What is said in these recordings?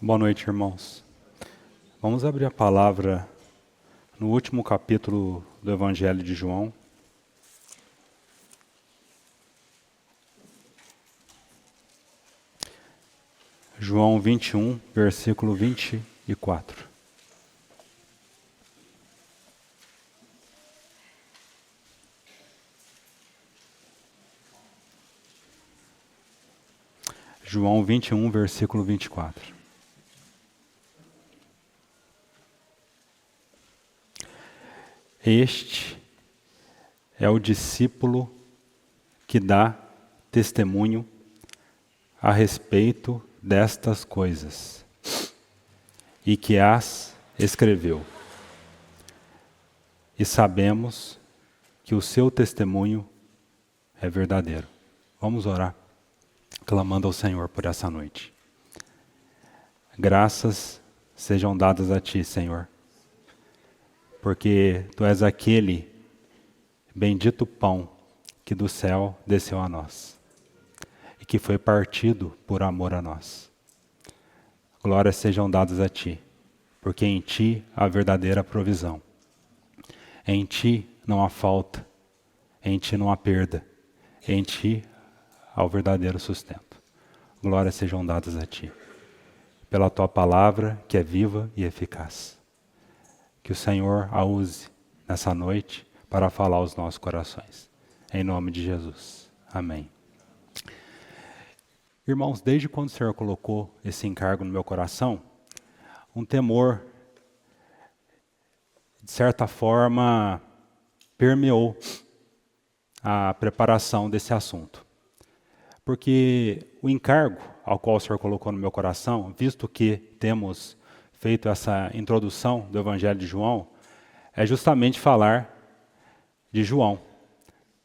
Boa noite, irmãos. Vamos abrir a palavra no último capítulo do Evangelho de João. João 21, versículo 24. João 21, versículo 24. Este é o discípulo que dá testemunho a respeito destas coisas e que as escreveu. E sabemos que o seu testemunho é verdadeiro. Vamos orar, clamando ao Senhor por essa noite. Graças sejam dadas a Ti, Senhor, porque Tu és aquele bendito pão que do céu desceu a nós e que foi partido por amor a nós. Glórias sejam dadas a Ti, porque em Ti há verdadeira provisão. Em Ti não há falta, em Ti não há perda, em Ti há o verdadeiro sustento. Glórias sejam dadas a Ti, pela Tua palavra que é viva e eficaz. Que o Senhor a use nessa noite para falar aos nossos corações. Em nome de Jesus. Amém. Irmãos, desde quando o Senhor colocou esse encargo no meu coração, um temor, de certa forma, permeou a preparação desse assunto. Porque o encargo ao qual o Senhor colocou no meu coração, visto que temos feito essa introdução do Evangelho de João, é justamente falar de João,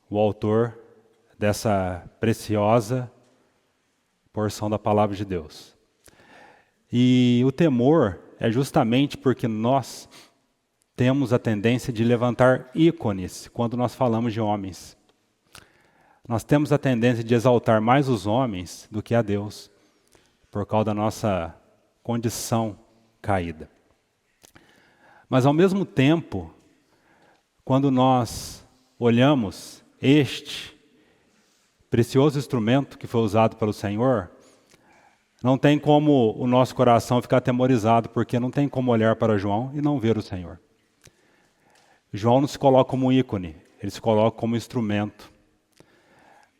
o autor dessa preciosa porção da palavra de Deus. E o temor é justamente porque nós temos a tendência de levantar ícones quando nós falamos de homens. Nós temos a tendência de exaltar mais os homens do que a Deus, por causa da nossa condição caída. Mas ao mesmo tempo, quando nós olhamos este precioso instrumento que foi usado pelo Senhor, não tem como o nosso coração ficar atemorizado, porque não tem como olhar para João e não ver o Senhor. João não se coloca como ícone, ele se coloca como instrumento,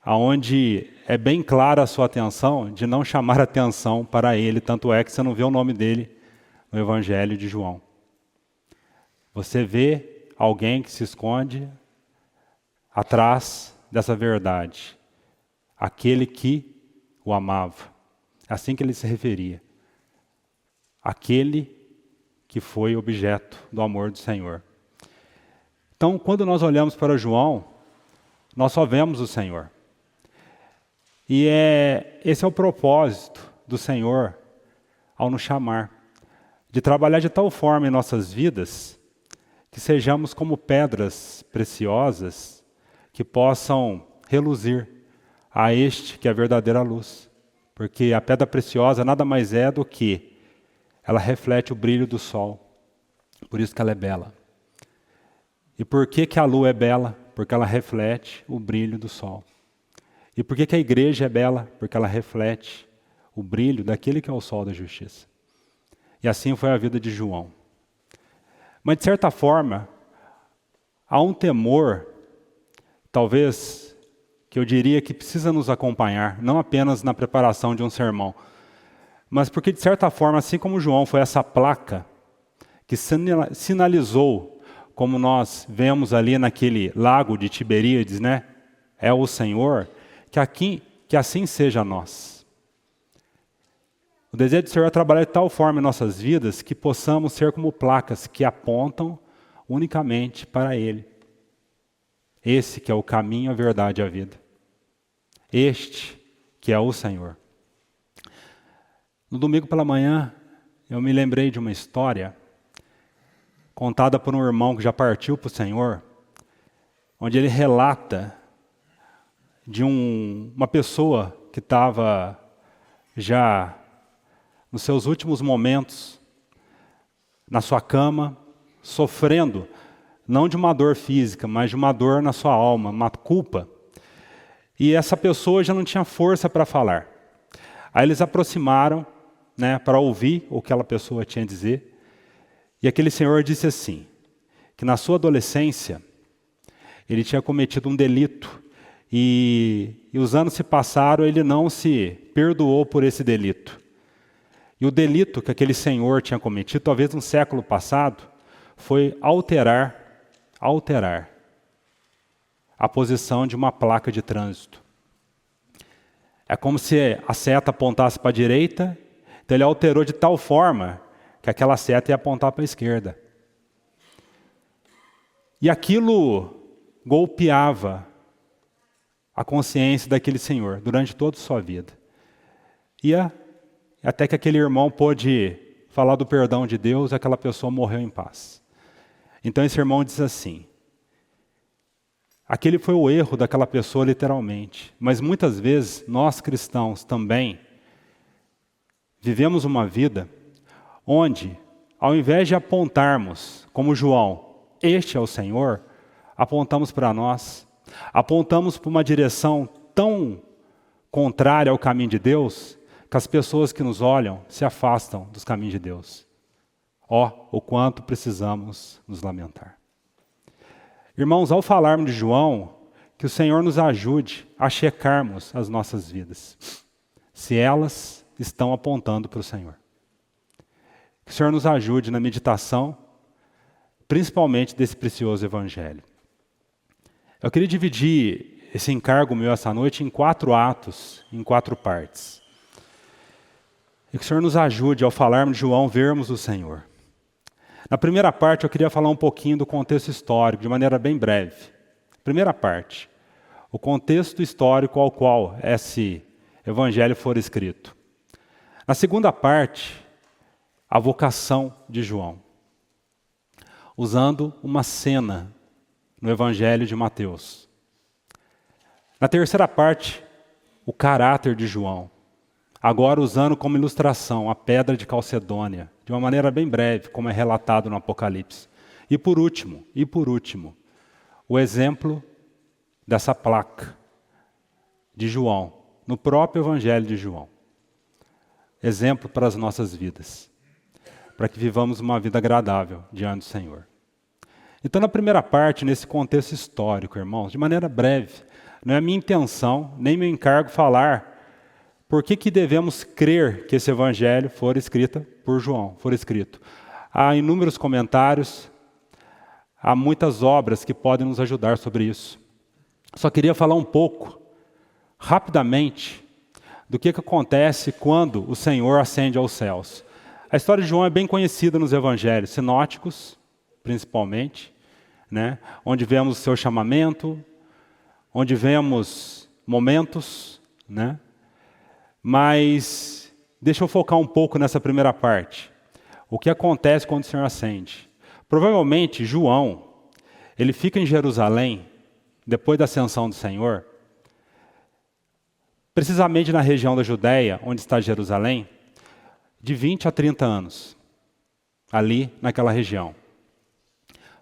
aonde é bem clara a sua atenção de não chamar atenção para ele, tanto é que você não vê o nome dele no Evangelho de João. Você vê alguém que se esconde atrás dessa verdade, aquele que o amava, assim que ele se referia, aquele que foi objeto do amor do Senhor. Então, quando nós olhamos para João, nós só vemos o Senhor. E esse é o propósito do Senhor ao nos chamar, de trabalhar de tal forma em nossas vidas que sejamos como pedras preciosas que possam reluzir a este que é a verdadeira luz. Porque a pedra preciosa nada mais é do que ela reflete o brilho do sol. Por isso que ela é bela. E por que a lua é bela? Porque ela reflete o brilho do sol. E por que a igreja é bela? Porque ela reflete o brilho daquele que é o sol da justiça. E assim foi a vida de João. Mas de certa forma, há um temor, talvez, que eu diria que precisa nos acompanhar, não apenas na preparação de um sermão, mas porque de certa forma, assim como João foi essa placa que sinalizou, como nós vemos ali naquele lago de Tiberíades, né? É o Senhor, que assim seja nós. O desejo do Senhor é trabalhar de tal forma em nossas vidas que possamos ser como placas que apontam unicamente para Ele. Esse que é o caminho, a verdade e a vida. Este que é o Senhor. No domingo pela manhã, eu me lembrei de uma história contada por um irmão que já partiu para o Senhor, onde ele relata de uma pessoa que estava já nos seus últimos momentos, na sua cama, sofrendo, não de uma dor física, mas de uma dor na sua alma, uma culpa. E essa pessoa já não tinha força para falar. Aí eles aproximaram, para ouvir o que aquela pessoa tinha a dizer. E aquele senhor disse assim, que na sua adolescência, ele tinha cometido um delito. E os anos se passaram, ele não se perdoou por esse delito. E o delito que aquele senhor tinha cometido, talvez no século passado, foi alterar a posição de uma placa de trânsito. É como se a seta apontasse para a direita, então ele alterou de tal forma que aquela seta ia apontar para a esquerda. E aquilo golpeava a consciência daquele senhor durante toda a sua vida. E até que aquele irmão pôde falar do perdão de Deus, aquela pessoa morreu em paz. Então esse irmão diz assim, aquele foi o erro daquela pessoa literalmente, mas muitas vezes nós cristãos também vivemos uma vida onde, ao invés de apontarmos, como João, este é o Senhor, apontamos para nós, apontamos para uma direção tão contrária ao caminho de Deus, que as pessoas que nos olham se afastam dos caminhos de Deus. O quanto precisamos nos lamentar. Irmãos, ao falarmos de João, que o Senhor nos ajude a checarmos as nossas vidas, se elas estão apontando para o Senhor. Que o Senhor nos ajude na meditação, principalmente desse precioso Evangelho. Eu queria dividir esse encargo meu essa noite em 4 atos, em 4 partes. E que o Senhor nos ajude, ao falarmos de João, vermos o Senhor. Na primeira parte, eu queria falar um pouquinho do contexto histórico, de maneira bem breve. Primeira parte, o contexto histórico ao qual esse Evangelho for escrito. Na segunda parte, a vocação de João, usando uma cena no Evangelho de Mateus. Na terceira parte, o caráter de João, agora usando como ilustração a pedra de Calcedônia, de uma maneira bem breve, como é relatado no Apocalipse. E por último, o exemplo dessa placa de João, no próprio Evangelho de João. Exemplo para as nossas vidas, para que vivamos uma vida agradável diante do Senhor. Então, na primeira parte, nesse contexto histórico, irmãos, de maneira breve, não é minha intenção, nem meu encargo falar por que devemos crer que esse Evangelho for escrito por João, Há inúmeros comentários, há muitas obras que podem nos ajudar sobre isso. Só queria falar um pouco, rapidamente, do que acontece quando o Senhor ascende aos céus. A história de João é bem conhecida nos evangelhos sinóticos, principalmente, onde vemos o seu chamamento, onde vemos momentos, Mas deixa eu focar um pouco nessa primeira parte. O que acontece quando o Senhor ascende? Provavelmente João, ele fica em Jerusalém, depois da ascensão do Senhor, precisamente na região da Judéia, onde está Jerusalém, de 20 a 30 anos, ali naquela região.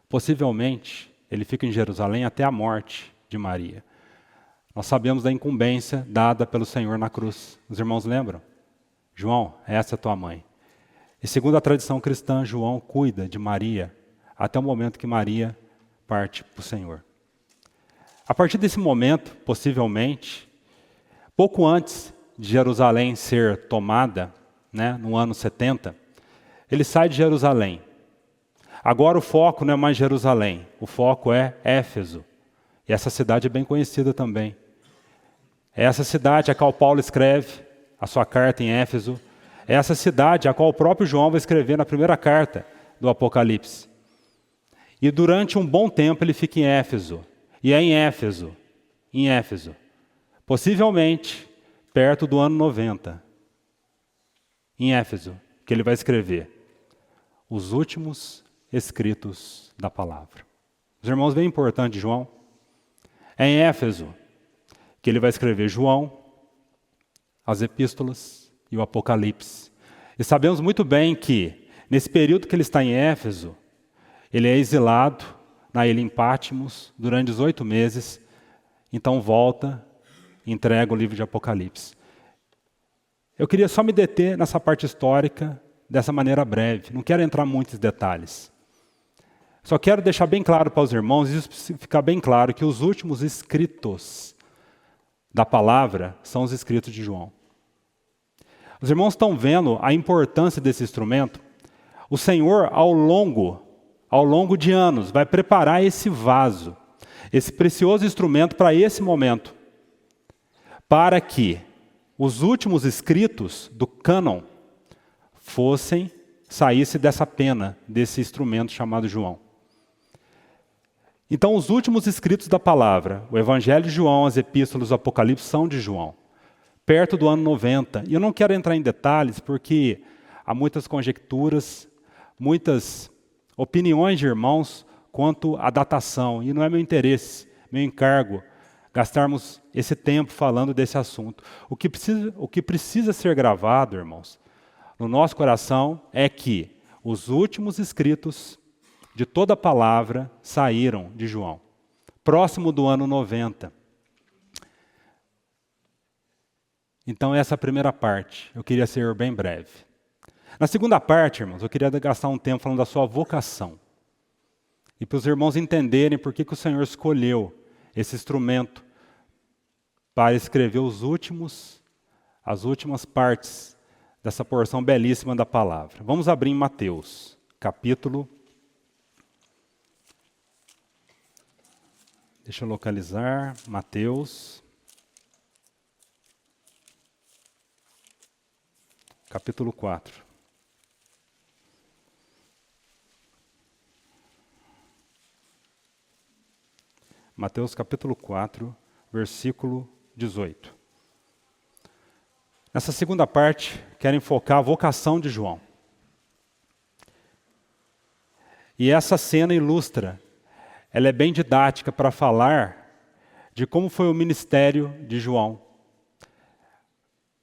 Possivelmente, ele fica em Jerusalém até a morte de Maria. Nós sabemos da incumbência dada pelo Senhor na cruz. Os irmãos lembram? João, essa é a tua mãe. E segundo a tradição cristã, João cuida de Maria até o momento que Maria parte para o Senhor. A partir desse momento, possivelmente, pouco antes de Jerusalém ser tomada, no ano 70, ele sai de Jerusalém. Agora o foco não é mais Jerusalém, o foco é Éfeso. E essa cidade é bem conhecida também. É essa cidade a qual Paulo escreve a sua carta em Éfeso. É essa cidade a qual o próprio João vai escrever na primeira carta do Apocalipse. E durante um bom tempo ele fica em Éfeso. E é em Éfeso, possivelmente perto do ano 90, em Éfeso, que ele vai escrever os últimos escritos da palavra. Os irmãos, bem importante, João. É em Éfeso que ele vai escrever João, as epístolas e o Apocalipse. E sabemos muito bem que, nesse período que ele está em Éfeso, ele é exilado na ilha em Patmos durante 18 meses, então volta e entrega o livro de Apocalipse. Eu queria só me deter nessa parte histórica dessa maneira breve, não quero entrar em muitos detalhes. Só quero deixar bem claro para os irmãos, e isso ficar bem claro, que os últimos escritos da palavra são os escritos de João. Os irmãos estão vendo a importância desse instrumento. O Senhor, ao longo de anos, vai preparar esse vaso, esse precioso instrumento para esse momento, para que os últimos escritos do cânon saísse dessa pena, desse instrumento chamado João. Então, os últimos escritos da palavra, o Evangelho de João, as epístolas, o Apocalipse, são de João, perto do ano 90. E eu não quero entrar em detalhes, porque há muitas conjecturas, muitas opiniões de irmãos quanto à datação, e não é meu interesse, meu encargo, gastarmos esse tempo falando desse assunto. O que precisa ser gravado, irmãos, no nosso coração é que os últimos escritos de toda a palavra saíram de João, próximo do ano 90. Então essa é a primeira parte, eu queria ser bem breve. Na segunda parte, irmãos, eu queria gastar um tempo falando da sua vocação. E para os irmãos entenderem por que o Senhor escolheu esse instrumento para escrever as últimas partes dessa porção belíssima da palavra. Vamos abrir em Mateus, capítulo... Deixa eu localizar, Mateus, capítulo 4. Mateus capítulo 4, versículo 18. Nessa segunda parte, quero enfocar a vocação de João. E essa cena ilustra, ela é bem didática para falar de como foi o ministério de João.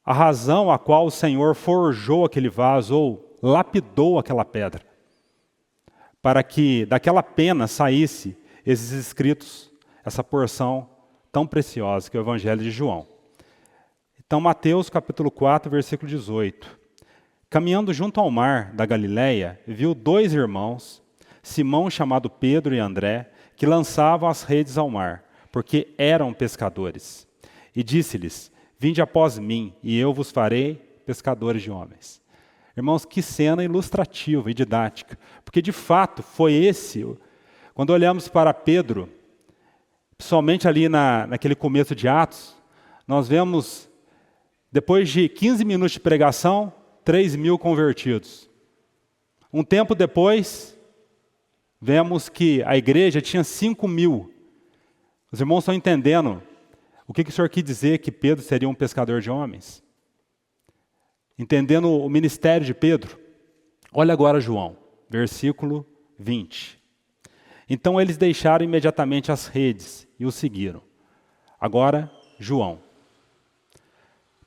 A razão a qual o Senhor forjou aquele vaso, ou lapidou aquela pedra, para que daquela pena saísse esses escritos, essa porção tão preciosa que é o Evangelho de João. Então, Mateus capítulo 4, versículo 18. Caminhando junto ao mar da Galileia, viu 2 irmãos, Simão chamado Pedro e André, que lançavam as redes ao mar, porque eram pescadores. E disse-lhes: vinde após mim, e eu vos farei pescadores de homens. Irmãos, que cena ilustrativa e didática, porque de fato foi esse, quando olhamos para Pedro, somente ali naquele começo de Atos, nós vemos, depois de 15 minutos de pregação, 3.000 convertidos. Um tempo depois, vemos que a igreja tinha 5.000. Os irmãos estão entendendo o que o Senhor quis dizer que Pedro seria um pescador de homens? Entendendo o ministério de Pedro? Olha agora João, versículo 20. Então eles deixaram imediatamente as redes e o seguiram. Agora, João.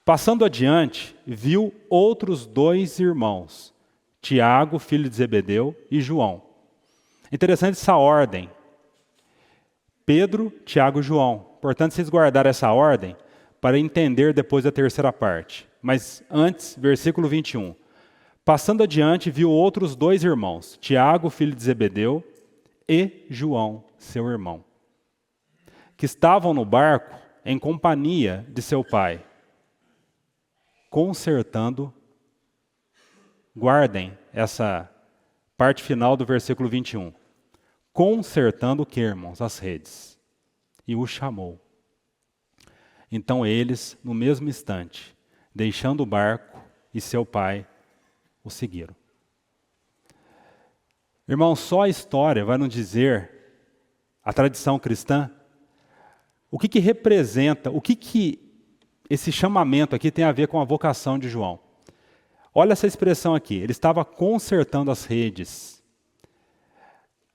Passando adiante, viu outros 2 irmãos, Tiago, filho de Zebedeu, e João. Interessante essa ordem. Pedro, Tiago e João. Portanto, vocês guardaram essa ordem para entender depois a terceira parte. Mas antes, versículo 21. Passando adiante, viu outros 2 irmãos, Tiago, filho de Zebedeu, e João, seu irmão, que estavam no barco em companhia de seu pai, consertando, guardem essa parte final do versículo 21, consertando o que, irmãos? As redes. E o chamou. Então eles, no mesmo instante, deixando o barco e seu pai, o seguiram. Irmão, só a história vai nos dizer, a tradição cristã, o que representa, o que esse chamamento aqui tem a ver com a vocação de João. Olha essa expressão aqui, ele estava consertando as redes.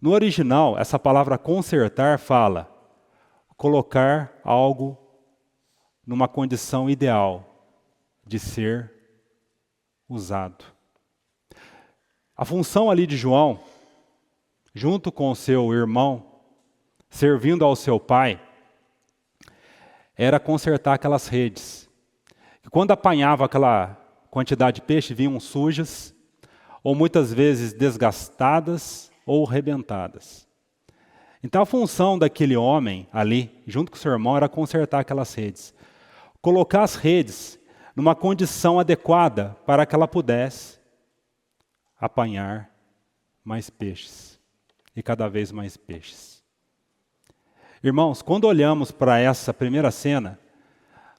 No original, essa palavra consertar fala colocar algo numa condição ideal de ser usado, A função ali de João, junto com o seu irmão, servindo ao seu pai, era consertar aquelas redes. E quando apanhava aquela quantidade de peixe, vinham sujas, ou muitas vezes desgastadas ou rebentadas. Então a função daquele homem ali, junto com o seu irmão, era consertar aquelas redes. Colocar as redes numa condição adequada para que ela pudesse apanhar mais peixes. E cada vez mais peixes. Irmãos, quando olhamos para essa primeira cena,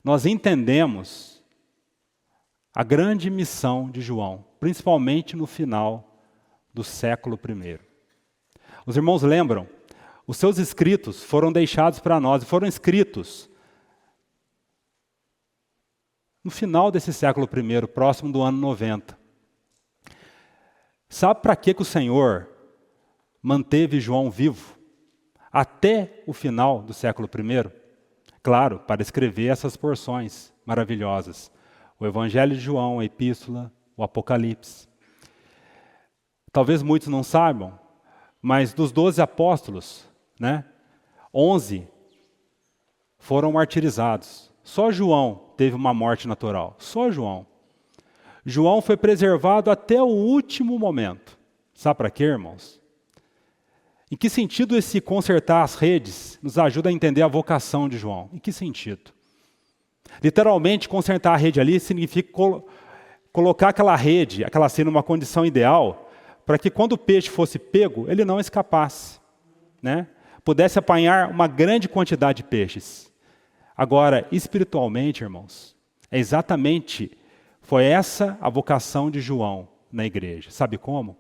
nós entendemos a grande missão de João, principalmente no final do século I. Os irmãos lembram? Os seus escritos foram deixados para nós, e foram escritos no final desse século I, próximo do ano 90. Sabe para que o Senhor manteve João vivo até o final do século I? Claro, para escrever essas porções maravilhosas. O Evangelho de João, a Epístola, o Apocalipse. Talvez muitos não saibam, mas dos 12 apóstolos, 11 foram martirizados. Só João teve uma morte natural. Só João. João foi preservado até o último momento. Sabe para quê, irmãos? Em que sentido esse consertar as redes nos ajuda a entender a vocação de João? Em que sentido? Literalmente, consertar a rede ali significa colocar aquela rede, aquela cena numa condição ideal, para que quando o peixe fosse pego, ele não escapasse, pudesse apanhar uma grande quantidade de peixes. Agora, espiritualmente, irmãos, foi essa a vocação de João na igreja. Sabe como?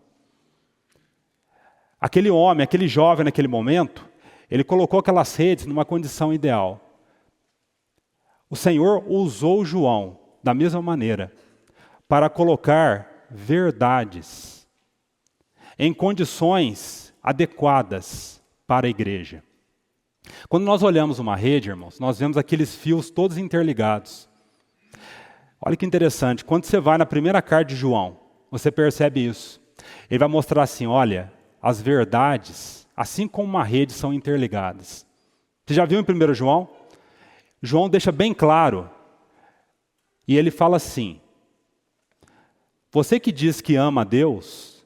Aquele homem, aquele jovem naquele momento, ele colocou aquelas redes numa condição ideal. O Senhor usou João da mesma maneira para colocar verdades em condições adequadas para a igreja. Quando nós olhamos uma rede, irmãos, nós vemos aqueles fios todos interligados. Olha que interessante, quando você vai na primeira carta de João, você percebe isso. Ele vai mostrar assim, olha, as verdades, assim como uma rede, são interligadas. Você já viu em 1 João? João deixa bem claro, e ele fala assim, você que diz que ama a Deus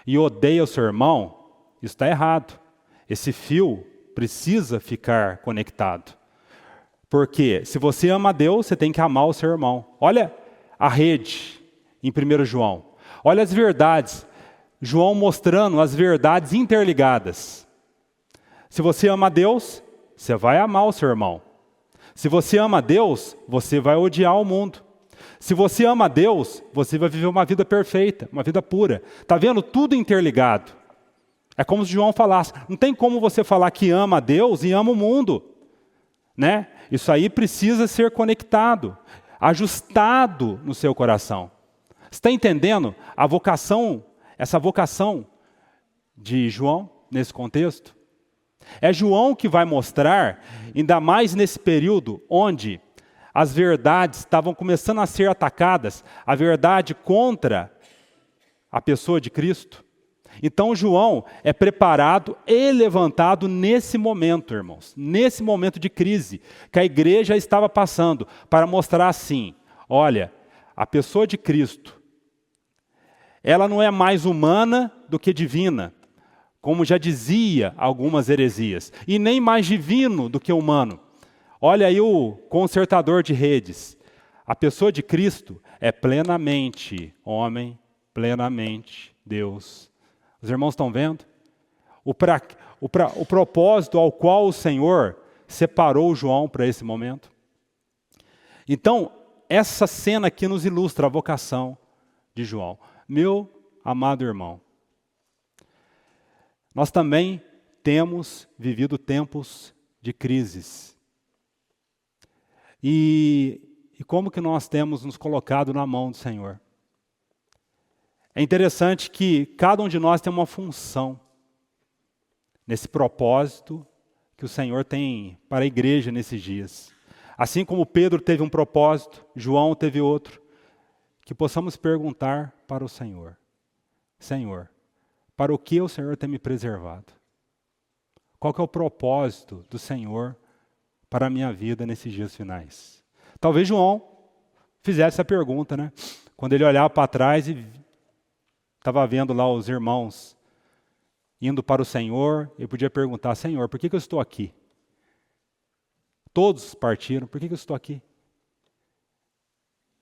e odeia o seu irmão, isso está errado. Esse fio precisa ficar conectado. Porque se você ama a Deus, você tem que amar o seu irmão. Olha a rede em 1 João. Olha as verdades. João mostrando as verdades interligadas. Se você ama a Deus, você vai amar o seu irmão. Se você ama a Deus, você vai odiar o mundo. Se você ama a Deus, você vai viver uma vida perfeita, uma vida pura. Está vendo? Tudo interligado. É como se João falasse, não tem como você falar que ama a Deus e ama o mundo. Isso aí precisa ser conectado, ajustado no seu coração. Você está entendendo a vocação, essa vocação de João nesse contexto? É João que vai mostrar, ainda mais nesse período onde as verdades estavam começando a ser atacadas, a verdade contra a pessoa de Cristo. Então João é preparado e levantado nesse momento, irmãos, nesse momento de crise que a igreja estava passando, para mostrar assim, olha, a pessoa de Cristo, ela não é mais humana do que divina, como já dizia algumas heresias, e nem mais divino do que humano. Olha aí o consertador de redes. A pessoa de Cristo é plenamente homem, plenamente Deus. Os irmãos estão vendo? O propósito ao qual o Senhor separou João para esse momento. Então, essa cena aqui nos ilustra a vocação de João. Meu amado irmão, nós também temos vivido tempos de crises. E como que nós temos nos colocado na mão do Senhor? É interessante que cada um de nós tem uma função nesse propósito que o Senhor tem para a igreja nesses dias. Assim como Pedro teve um propósito, João teve outro, que possamos perguntar para o Senhor: Senhor, para o que o Senhor tem me preservado? Qual que é o propósito do Senhor para a minha vida nesses dias finais? Talvez João fizesse essa pergunta, né? Quando ele olhava para trás e estava vendo lá os irmãos indo para o Senhor, ele podia perguntar: Senhor, por que eu estou aqui? Todos partiram, por que eu estou aqui?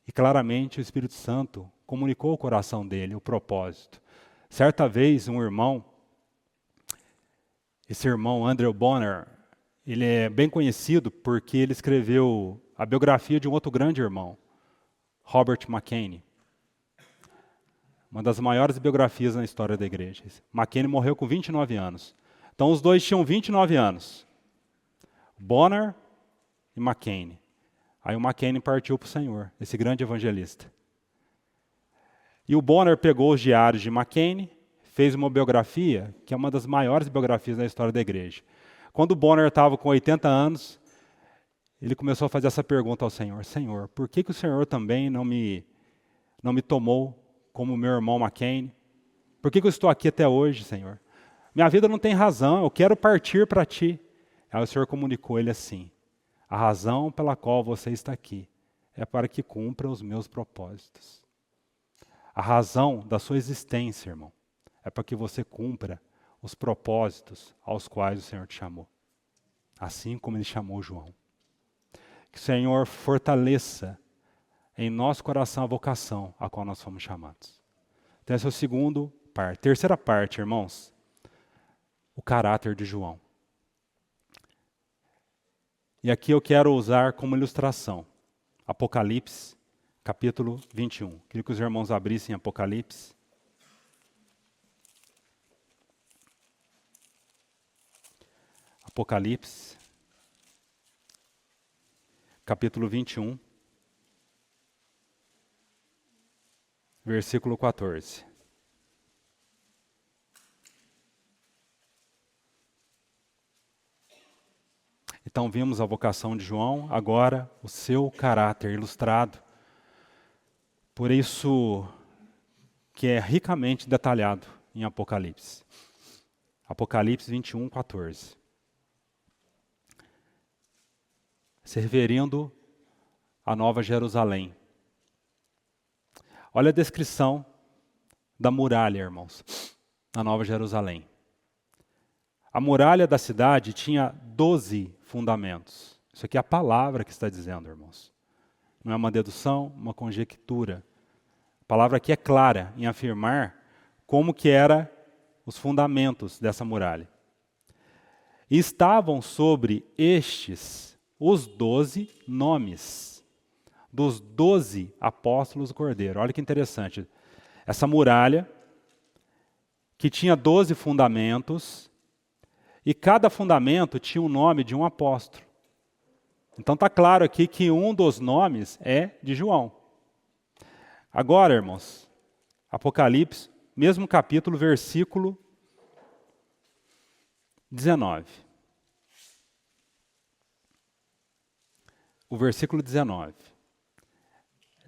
E claramente o Espírito Santo comunicou ao coração dele o propósito. Certa vez um irmão, esse irmão Andrew Bonner, ele é bem conhecido porque ele escreveu a biografia de um outro grande irmão, Robert McKinney. Uma das maiores biografias na história da igreja. McKinney morreu com 29 anos. Então os dois tinham 29 anos. Bonner e McKinney. Aí o McKinney partiu para o Senhor, esse grande evangelista. E o Bonner pegou os diários de McKinney, fez uma biografia, que é uma das maiores biografias da história da igreja. Quando o Bonner estava com 80 anos, ele começou a fazer essa pergunta ao Senhor: Senhor, por que o Senhor também não me tomou como meu irmão McKinney? Por que eu estou aqui até hoje, Senhor? Minha vida não tem razão, eu quero partir para Ti. Aí o Senhor comunicou a ele assim: a razão pela qual você está aqui é para que cumpra os meus propósitos. A razão da sua existência, irmão, é para que você cumpra os propósitos aos quais o Senhor te chamou. Assim como Ele chamou João. Que o Senhor fortaleça em nosso coração a vocação a qual nós fomos chamados. Então esse é o segundo parte. Terceira parte, irmãos, o caráter de João. E aqui eu quero usar como ilustração Apocalipse, capítulo 21. Queria que os irmãos abrissem Apocalipse. Apocalipse, capítulo 21, versículo 14. Então vimos a vocação de João, agora o seu caráter ilustrado. Por isso que é ricamente detalhado em Apocalipse. Apocalipse 21, 14. Se referindo à Nova Jerusalém. Olha a descrição da muralha, irmãos, na Nova Jerusalém. A muralha da cidade tinha 12 fundamentos. Isso aqui é a palavra que está dizendo, irmãos. Não é uma dedução, uma conjectura. A palavra aqui é clara em afirmar como que eram os fundamentos dessa muralha. E estavam sobre estes os 12 nomes dos 12 apóstolos do Cordeiro. Olha que interessante. Essa muralha, que tinha 12 fundamentos, e cada fundamento tinha o nome de um apóstolo. Então está claro aqui que um dos nomes é de João. Agora, irmãos, Apocalipse, mesmo capítulo, versículo 19. O versículo 19.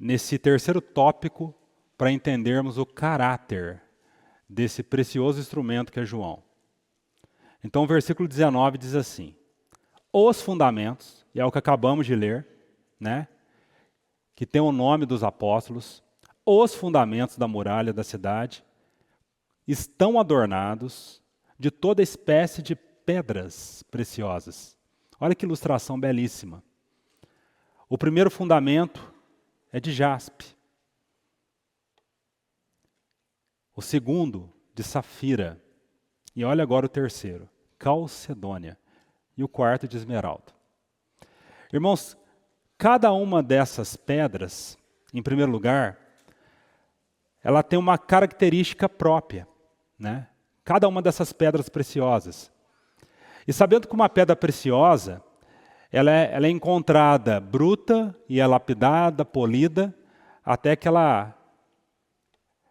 Nesse terceiro tópico, para entendermos o caráter desse precioso instrumento que é João. Então o versículo 19 diz assim: os fundamentos, e é o que acabamos de ler, né? Que tem o nome dos apóstolos, os fundamentos da muralha da cidade estão adornados de toda espécie de pedras preciosas. Olha que ilustração belíssima. O primeiro fundamento é de jaspe. O segundo, de safira. E olha agora o terceiro, calcedônia. E o quarto, de esmeralda. Irmãos, cada uma dessas pedras, em primeiro lugar, ela tem uma característica própria, né? Cada uma dessas pedras preciosas. E sabendo que uma pedra preciosa, ela é encontrada bruta e é lapidada, polida, até que ela,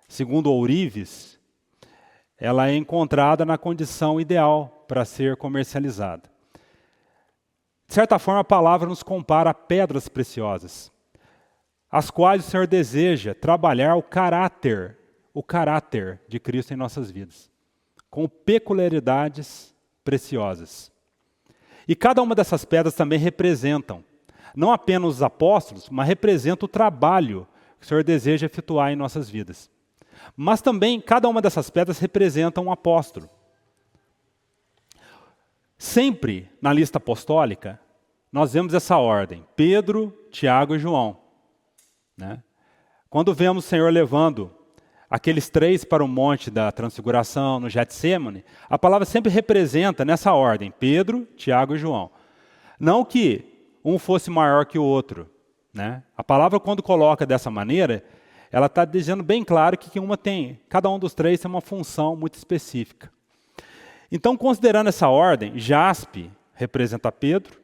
segundo ourives, ela é encontrada na condição ideal para ser comercializada. De certa forma, a palavra nos compara a pedras preciosas, as quais o Senhor deseja trabalhar o o caráter de Cristo em nossas vidas, com peculiaridades preciosas. E cada uma dessas pedras também representam, não apenas os apóstolos, mas representa o trabalho que o Senhor deseja efetuar em nossas vidas. Mas também cada uma dessas pedras representa um apóstolo. Sempre na lista apostólica, nós vemos essa ordem: Pedro, Tiago e João. Né? Quando vemos o Senhor levando aqueles 3 para o monte da transfiguração, no Getsêmani, a palavra sempre representa nessa ordem: Pedro, Tiago e João. Não que um fosse maior que o outro. Né? A palavra, quando coloca dessa maneira, ela está dizendo bem claro que cada um dos 3 tem uma função muito específica. Então, considerando essa ordem, jaspe representa Pedro,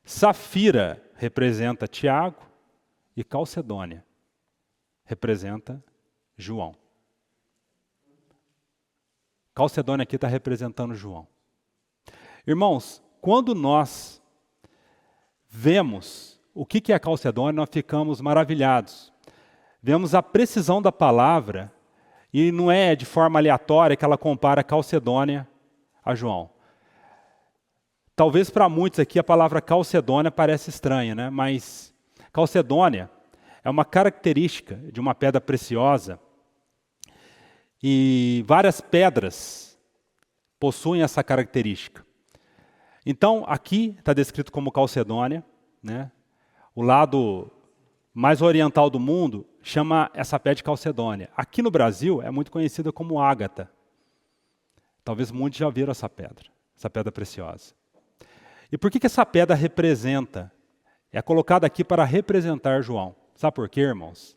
safira representa Tiago e calcedônia representa João. Calcedônia aqui está representando João. Irmãos, quando nós vemos o que é calcedônia, nós ficamos maravilhados. Vemos a precisão da palavra, e não é de forma aleatória que ela compara Calcedônia a João. Talvez para muitos aqui a palavra Calcedônia pareça estranha, né? Mas Calcedônia é uma característica de uma pedra preciosa, e várias pedras possuem essa característica. Então, aqui está descrito como Calcedônia, né? O lado mais oriental do mundo chama essa pedra de Calcedônia. Aqui no Brasil é muito conhecida como ágata. Talvez muitos já viram essa pedra preciosa. E por que essa pedra representa? É colocada aqui para representar João. Sabe por quê, irmãos?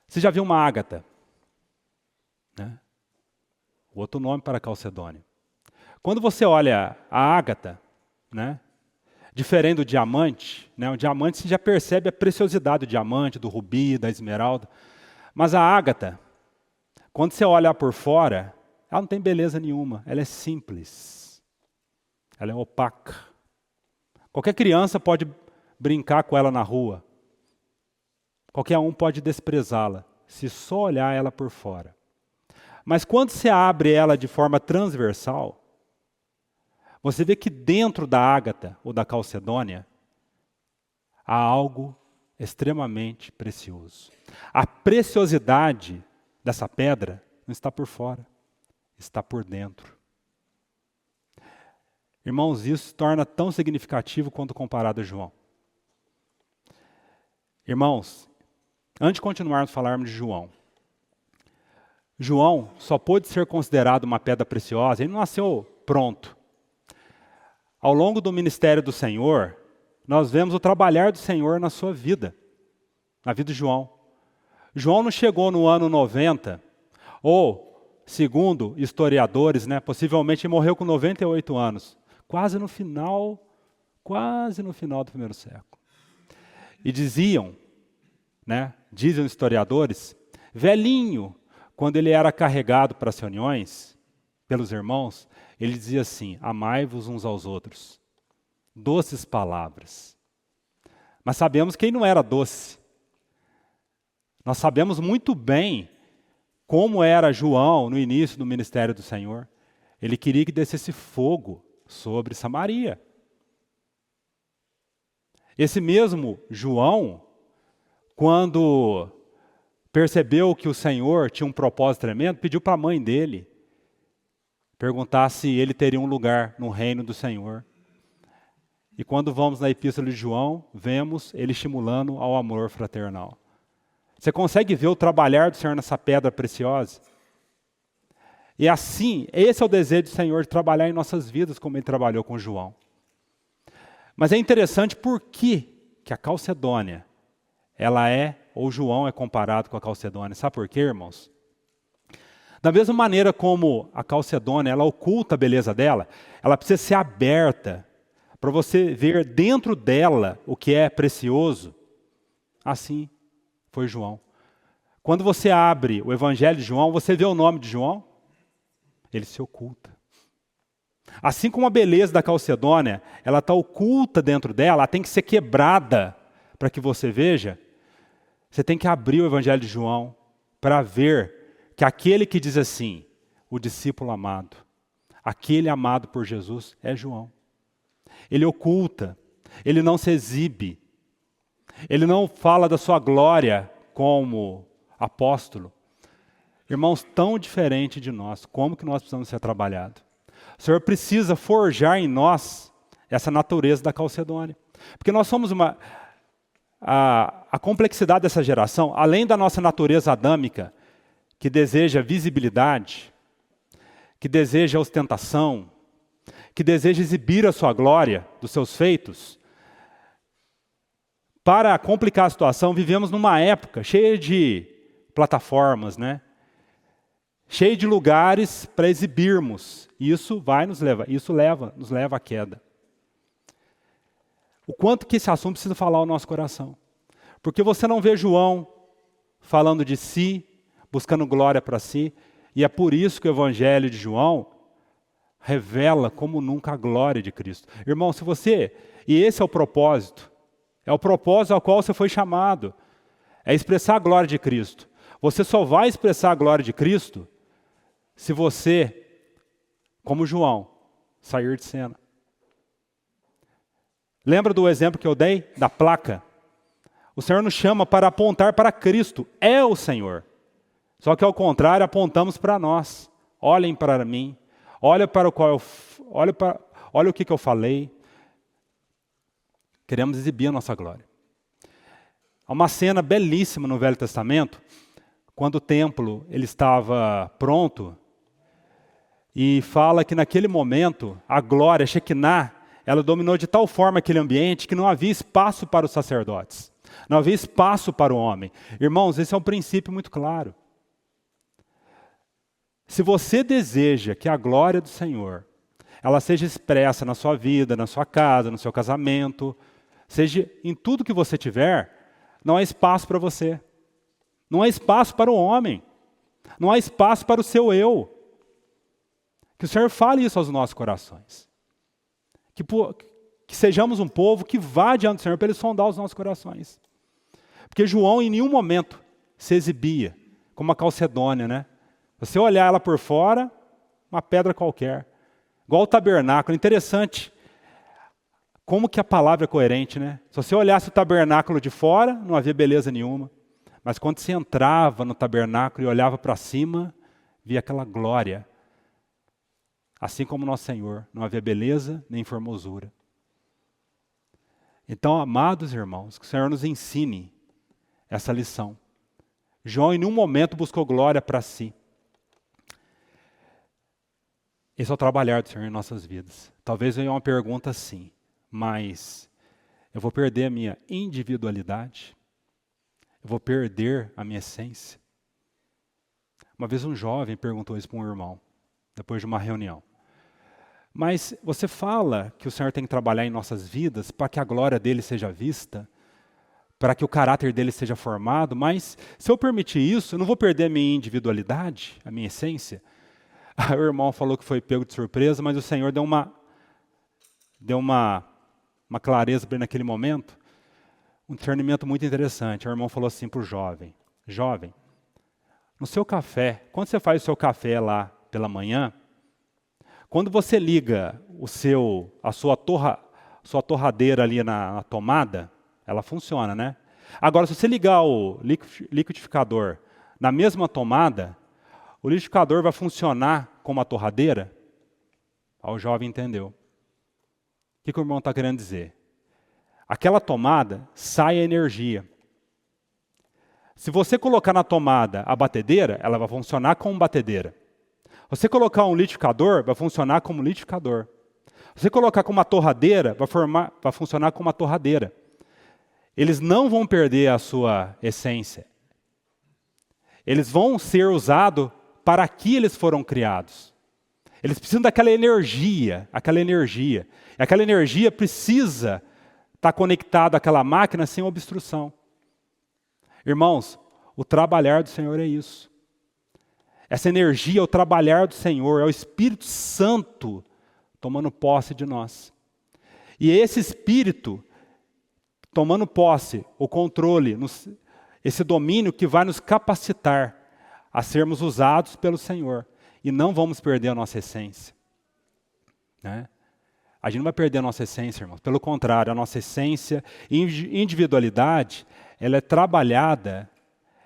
Você já viu uma ágata? Né? O outro nome para Calcedônia. Quando você olha a ágata, né? Diferente do diamante, né? O diamante você já percebe a preciosidade do diamante, do rubi, da esmeralda. Mas a ágata, quando você olha por fora, ela não tem beleza nenhuma, ela é simples. Ela é opaca. Qualquer criança pode brincar com ela na rua. Qualquer um pode desprezá-la, se só olhar ela por fora. Mas quando você abre ela de forma transversal, você vê que dentro da ágata ou da calcedônia há algo extremamente precioso. A preciosidade dessa pedra não está por fora, está por dentro. Irmãos, isso se torna tão significativo quanto comparado a João. Irmãos, antes de continuarmos a falarmos de João, João só pôde ser considerado uma pedra preciosa, ele não nasceu pronto. Ao longo do ministério do Senhor, nós vemos o trabalhar do Senhor na sua vida, na vida de João. João não chegou no ano 90, ou, segundo historiadores, né, possivelmente morreu com 98 anos, quase no final do primeiro século. E diziam, né, dizem os historiadores, velhinho, quando ele era carregado para as reuniões, pelos irmãos, ele dizia assim: amai-vos uns aos outros. Doces palavras. Mas sabemos que ele não era doce. Nós sabemos muito bem como era João no início do ministério do Senhor. Ele queria que descesse fogo sobre Samaria. Esse mesmo João, quando percebeu que o Senhor tinha um propósito tremendo, pediu para a mãe dele perguntar se ele teria um lugar no reino do Senhor. E quando vamos na Epístola de João, vemos ele estimulando ao amor fraternal. Você consegue ver o trabalhar do Senhor nessa pedra preciosa? E assim, esse é o desejo do Senhor de trabalhar em nossas vidas, como ele trabalhou com João. Mas é interessante por que a calcedônia, ou João é comparado com a calcedônia. Sabe por quê, irmãos? Da mesma maneira como a calcedônia, ela oculta a beleza dela, ela precisa ser aberta para você ver dentro dela o que é precioso. Assim foi João. Quando você abre o Evangelho de João, você vê o nome de João, ele se oculta. Assim como a beleza da calcedônia, ela está oculta dentro dela, ela tem que ser quebrada para que você veja. Você tem que abrir o Evangelho de João para ver que aquele que diz assim, o discípulo amado, aquele amado por Jesus é João. Ele oculta, ele não se exibe, ele não fala da sua glória como apóstolo. Irmãos, tão diferente de nós, como que nós precisamos ser trabalhados? O Senhor precisa forjar em nós essa natureza da Calcedônia. Porque nós somos a complexidade dessa geração, além da nossa natureza adâmica, que deseja visibilidade, que deseja ostentação, que deseja exibir a sua glória dos seus feitos. Para complicar a situação, vivemos numa época cheia de plataformas, né? Cheia de lugares para exibirmos. Isso nos leva à queda. O quanto que esse assunto precisa falar ao nosso coração. Porque você não vê João falando de si, buscando glória para si, e é por isso que o Evangelho de João revela como nunca a glória de Cristo. Irmão, e esse é o propósito ao qual você foi chamado, é expressar a glória de Cristo. Você só vai expressar a glória de Cristo se você, como João, sair de cena. Lembra do exemplo que eu dei? Da placa? O Senhor nos chama para apontar para Cristo, é o Senhor. Só que ao contrário, apontamos para nós. Olhem para mim, olha o que eu falei. Queremos exibir a nossa glória. Há uma cena belíssima no Velho Testamento, quando o templo ele estava pronto, e fala que naquele momento, a glória, a Shekinah, ela dominou de tal forma aquele ambiente que não havia espaço para os sacerdotes. Não havia espaço para o homem. Irmãos, esse é um princípio muito claro. Se você deseja que a glória do Senhor, ela seja expressa na sua vida, na sua casa, no seu casamento, seja em tudo que você tiver, não há espaço para você. Não há espaço para o homem. Não há espaço para o seu eu. Que o Senhor fale isso aos nossos corações. Que sejamos um povo que vá diante do Senhor para Ele sondar os nossos corações. Porque João em nenhum momento se exibia como uma Calcedônia, né? Você olhar ela por fora, uma pedra qualquer. Igual o tabernáculo. Interessante como que a palavra é coerente, né? Se você olhasse o tabernáculo de fora, não havia beleza nenhuma. Mas quando você entrava no tabernáculo e olhava para cima, via aquela glória. Assim como nosso Senhor, não havia beleza nem formosura. Então, amados irmãos, que o Senhor nos ensine essa lição. João em nenhum momento buscou glória para si. Esse é o trabalhar do Senhor em nossas vidas. Talvez venha uma pergunta assim, mas eu vou perder a minha individualidade? Eu vou perder a minha essência? Uma vez um jovem perguntou isso para um irmão, depois de uma reunião. Mas você fala que o Senhor tem que trabalhar em nossas vidas para que a glória dele seja vista, para que o caráter dele seja formado, mas se eu permitir isso, eu não vou perder a minha individualidade, a minha essência? O irmão falou que foi pego de surpresa, mas o Senhor deu uma clareza para ele naquele momento, um discernimento muito interessante. O irmão falou assim para o jovem, jovem, no seu café, quando você faz o seu café lá pela manhã, quando você liga a sua torradeira ali na tomada, ela funciona, né? Agora, se você ligar o liquidificador na mesma tomada, o liquidificador vai funcionar como a torradeira? O jovem entendeu. O que o irmão está querendo dizer? Aquela tomada sai a energia. Se você colocar na tomada a batedeira, ela vai funcionar como batedeira. Você colocar um liquidificador, vai funcionar como liquidificador. Você colocar como uma torradeira, vai funcionar como uma torradeira. Eles não vão perder a sua essência. Eles vão ser usados para que eles foram criados. Eles precisam daquela energia, E aquela energia precisa estar conectada àquela máquina sem obstrução. Irmãos, o trabalhar do Senhor é isso. Essa energia é o trabalhar do Senhor, é o Espírito Santo tomando posse de nós. E esse Espírito tomando posse, o controle, esse domínio que vai nos capacitar a sermos usados pelo Senhor. E não vamos perder a nossa essência. Né? A gente não vai perder a nossa essência, irmãos. Pelo contrário, a nossa essência e individualidade, ela é trabalhada,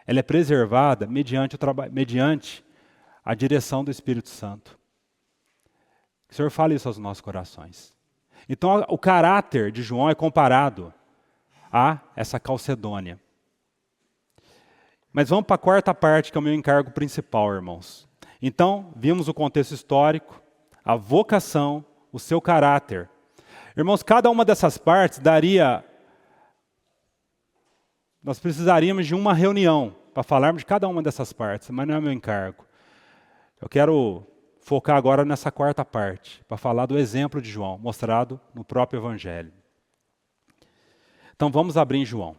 ela é preservada mediante a direção do Espírito Santo. Que o Senhor fale isso aos nossos corações. Então, o caráter de João é comparado a essa Calcedônia. Mas vamos para a quarta parte, que é o meu encargo principal, irmãos. Então, vimos o contexto histórico, a vocação, o seu caráter. Irmãos, cada uma dessas partes nós precisaríamos de uma reunião para falarmos de cada uma dessas partes, mas não é meu encargo. Eu quero focar agora nessa quarta parte, para falar do exemplo de João, mostrado no próprio Evangelho. Então vamos abrir em João.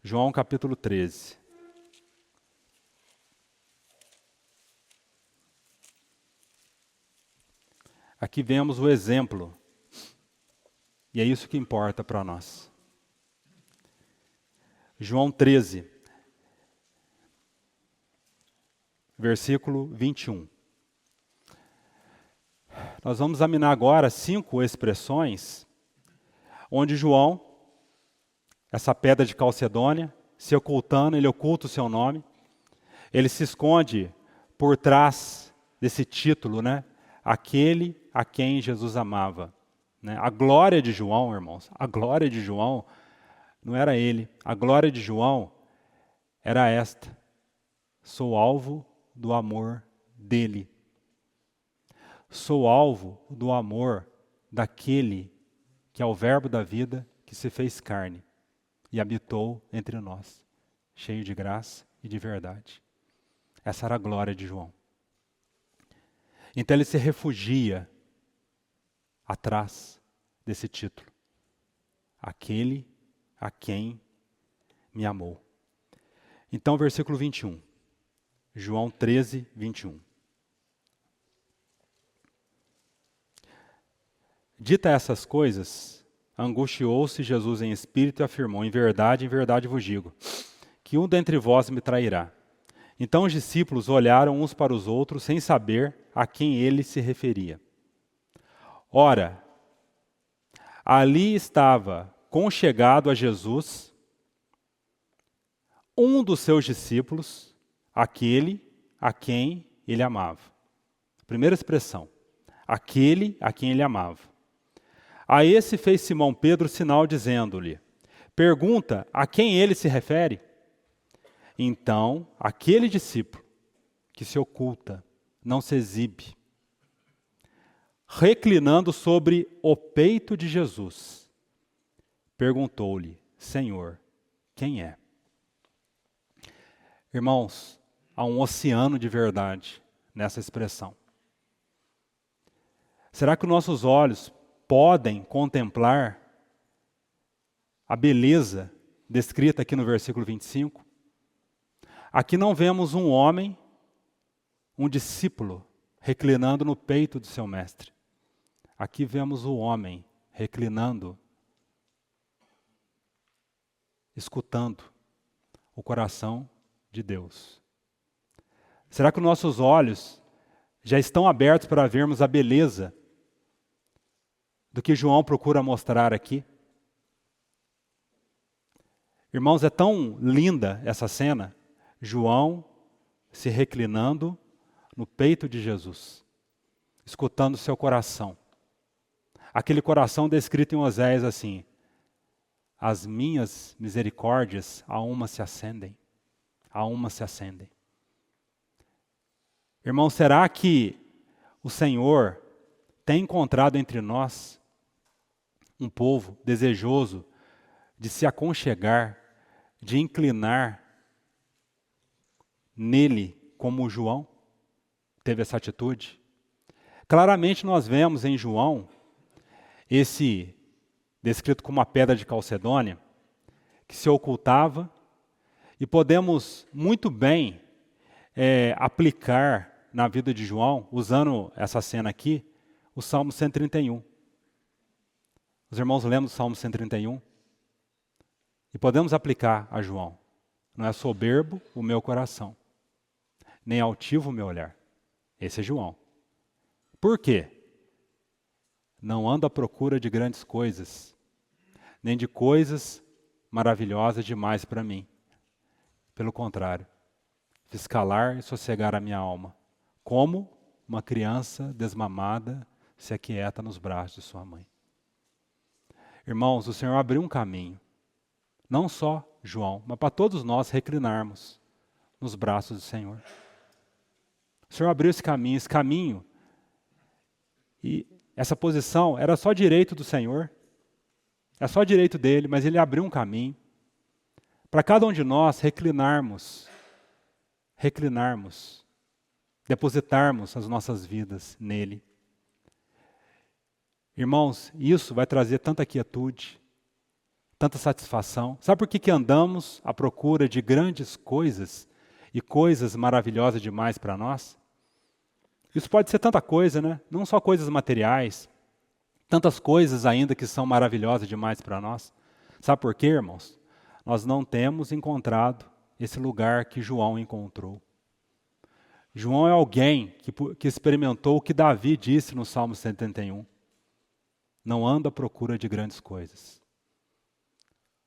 João capítulo 13. Aqui vemos o exemplo, e é isso que importa para nós. João 13, versículo 21. Nós vamos examinar agora 5 expressões onde João, essa pedra de Calcedônia, se ocultando, ele oculta o seu nome, ele se esconde por trás desse título, né? Aquele a quem Jesus amava. Né? A glória de João, irmãos, a glória de João não era ele, a glória de João era esta: sou alvo do amor dele. Sou alvo do amor daquele que é o verbo da vida, que se fez carne e habitou entre nós, cheio de graça e de verdade. Essa era a glória de João. Então ele se refugia atrás desse título. Aquele a quem me amou. Então, versículo 21. João 13, 21. Dita essas coisas, angustiou-se Jesus em espírito e afirmou: em verdade vos digo, que um dentre vós me trairá. Então os discípulos olharam uns para os outros, sem saber a quem ele se referia. Ora, ali estava conchegado a Jesus um dos seus discípulos, aquele a quem ele amava. Primeira expressão, aquele a quem ele amava. A esse fez Simão Pedro sinal dizendo-lhe: pergunta a quem ele se refere? Então, aquele discípulo que se oculta, não se exibe, reclinando sobre o peito de Jesus, perguntou-lhe: Senhor, quem é? Irmãos, há um oceano de verdade nessa expressão. Será que nossos olhos podem contemplar a beleza descrita aqui no versículo 25? Aqui não vemos um homem, um discípulo, reclinando no peito do seu mestre. Aqui vemos o homem reclinando, escutando o coração de Deus. Será que nossos olhos já estão abertos para vermos a beleza do que João procura mostrar aqui? Irmãos, é tão linda essa cena, João se reclinando no peito de Jesus, escutando seu coração. Aquele coração descrito em Oséias assim: as minhas misericórdias a uma se acendem, a uma se acendem. Irmão, será que o Senhor tem encontrado entre nós um povo desejoso de se aconchegar, de inclinar nele como João teve essa atitude? Claramente nós vemos em João esse descrito como uma pedra de Calcedônia que se ocultava, e podemos muito bem aplicar na vida de João, usando essa cena aqui, o Salmo 131. Os irmãos lembram do Salmo 131? E podemos aplicar a João. Não é soberbo o meu coração, nem altivo o meu olhar. Esse é João. Por quê? Não ando à procura de grandes coisas, nem de coisas maravilhosas demais para mim. Pelo contrário, fiz calar e sossegar a minha alma, como uma criança desmamada se aquieta nos braços de sua mãe. Irmãos, o Senhor abriu um caminho, não só João, mas para todos nós reclinarmos nos braços do Senhor. O Senhor abriu esse caminho, e essa posição era só direito do Senhor, é só direito dele, mas ele abriu um caminho para cada um de nós reclinarmos, depositarmos as nossas vidas nele. Irmãos, isso vai trazer tanta quietude, tanta satisfação. Sabe por que andamos à procura de grandes coisas e coisas maravilhosas demais para nós? Isso pode ser tanta coisa, né? Não só coisas materiais, tantas coisas ainda que são maravilhosas demais para nós. Sabe por quê, irmãos? Nós não temos encontrado esse lugar que João encontrou. João é alguém que experimentou o que Davi disse no Salmo 71. Não anda à procura de grandes coisas.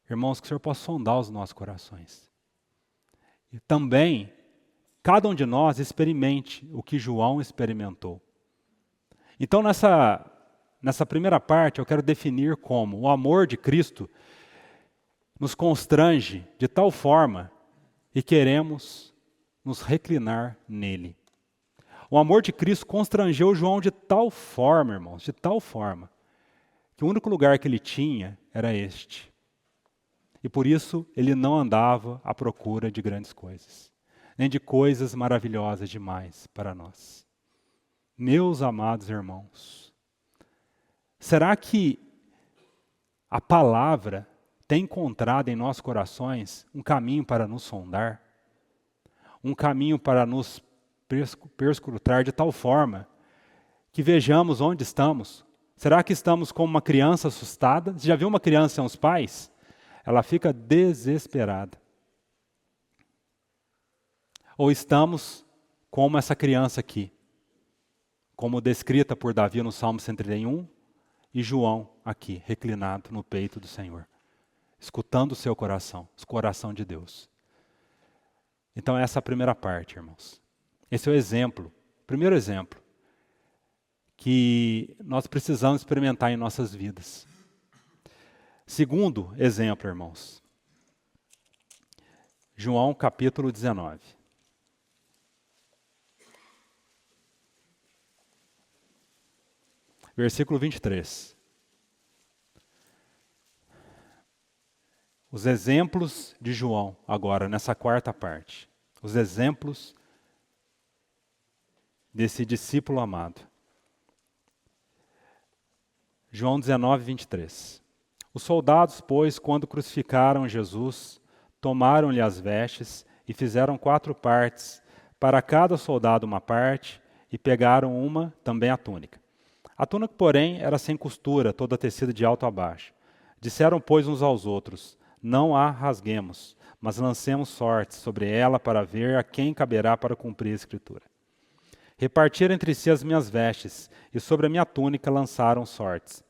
Irmãos, que o Senhor possa sondar os nossos corações. E também, cada um de nós experimente o que João experimentou. Então, nessa primeira parte, eu quero definir como o amor de Cristo nos constrange de tal forma e queremos nos reclinar nele. O amor de Cristo constrangeu João de tal forma, irmãos, de tal forma, que o único lugar que ele tinha era este. E por isso ele não andava à procura de grandes coisas, nem de coisas maravilhosas demais para nós. Meus amados irmãos, será que a palavra tem encontrado em nossos corações um caminho para nos sondar? Um caminho para nos perscrutar de tal forma que vejamos onde estamos? Será que estamos como uma criança assustada? Você já viu uma criança sem os pais? Ela fica desesperada. Ou estamos como essa criança aqui, como descrita por Davi no Salmo 131, e João aqui, reclinado no peito do Senhor, escutando o seu coração, o coração de Deus. Então essa é a primeira parte, irmãos. Esse é o exemplo, o primeiro exemplo, que nós precisamos experimentar em nossas vidas. Segundo exemplo, irmãos. João capítulo 19. Versículo 23. Os exemplos de João, agora, nessa quarta parte. Os exemplos desse discípulo amado. João 19, 23. Os soldados, pois, quando crucificaram Jesus, tomaram-lhe as vestes e fizeram 4 partes, para cada soldado uma parte, e pegaram uma, também a túnica. A túnica, porém, era sem costura, toda tecida de alto a baixo. Disseram, pois, uns aos outros: não a rasguemos, mas lancemos sortes sobre ela para ver a quem caberá para cumprir a Escritura. Repartiram entre si as minhas vestes, e sobre a minha túnica lançaram sortes.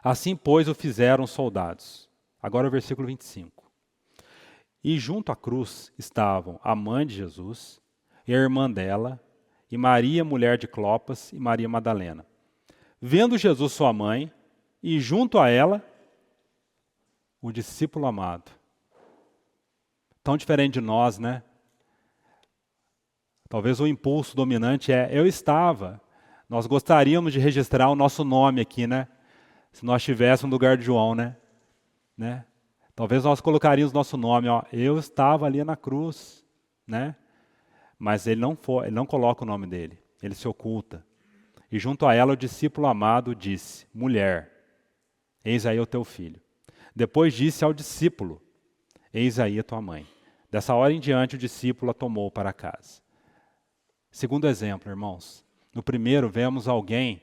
Assim, pois, o fizeram os soldados. Agora o versículo 25. E junto à cruz estavam a mãe de Jesus, e a irmã dela, e Maria, mulher de Clopas, e Maria Madalena. Vendo Jesus sua mãe, e junto a ela, o discípulo amado. Tão diferente de nós, né? Talvez o impulso dominante é, eu estava. Nós gostaríamos de registrar o nosso nome aqui, né? Se nós estivéssemos no lugar de João, né? Talvez nós colocaríamos nosso nome, ó, eu estava ali na cruz, né? Mas ele não coloca o nome dele, ele se oculta. E junto a ela o discípulo amado disse, mulher, eis aí o teu filho. Depois disse ao discípulo, eis aí a tua mãe. Dessa hora em diante o discípulo a tomou para casa. Segundo exemplo, irmãos. No primeiro vemos alguém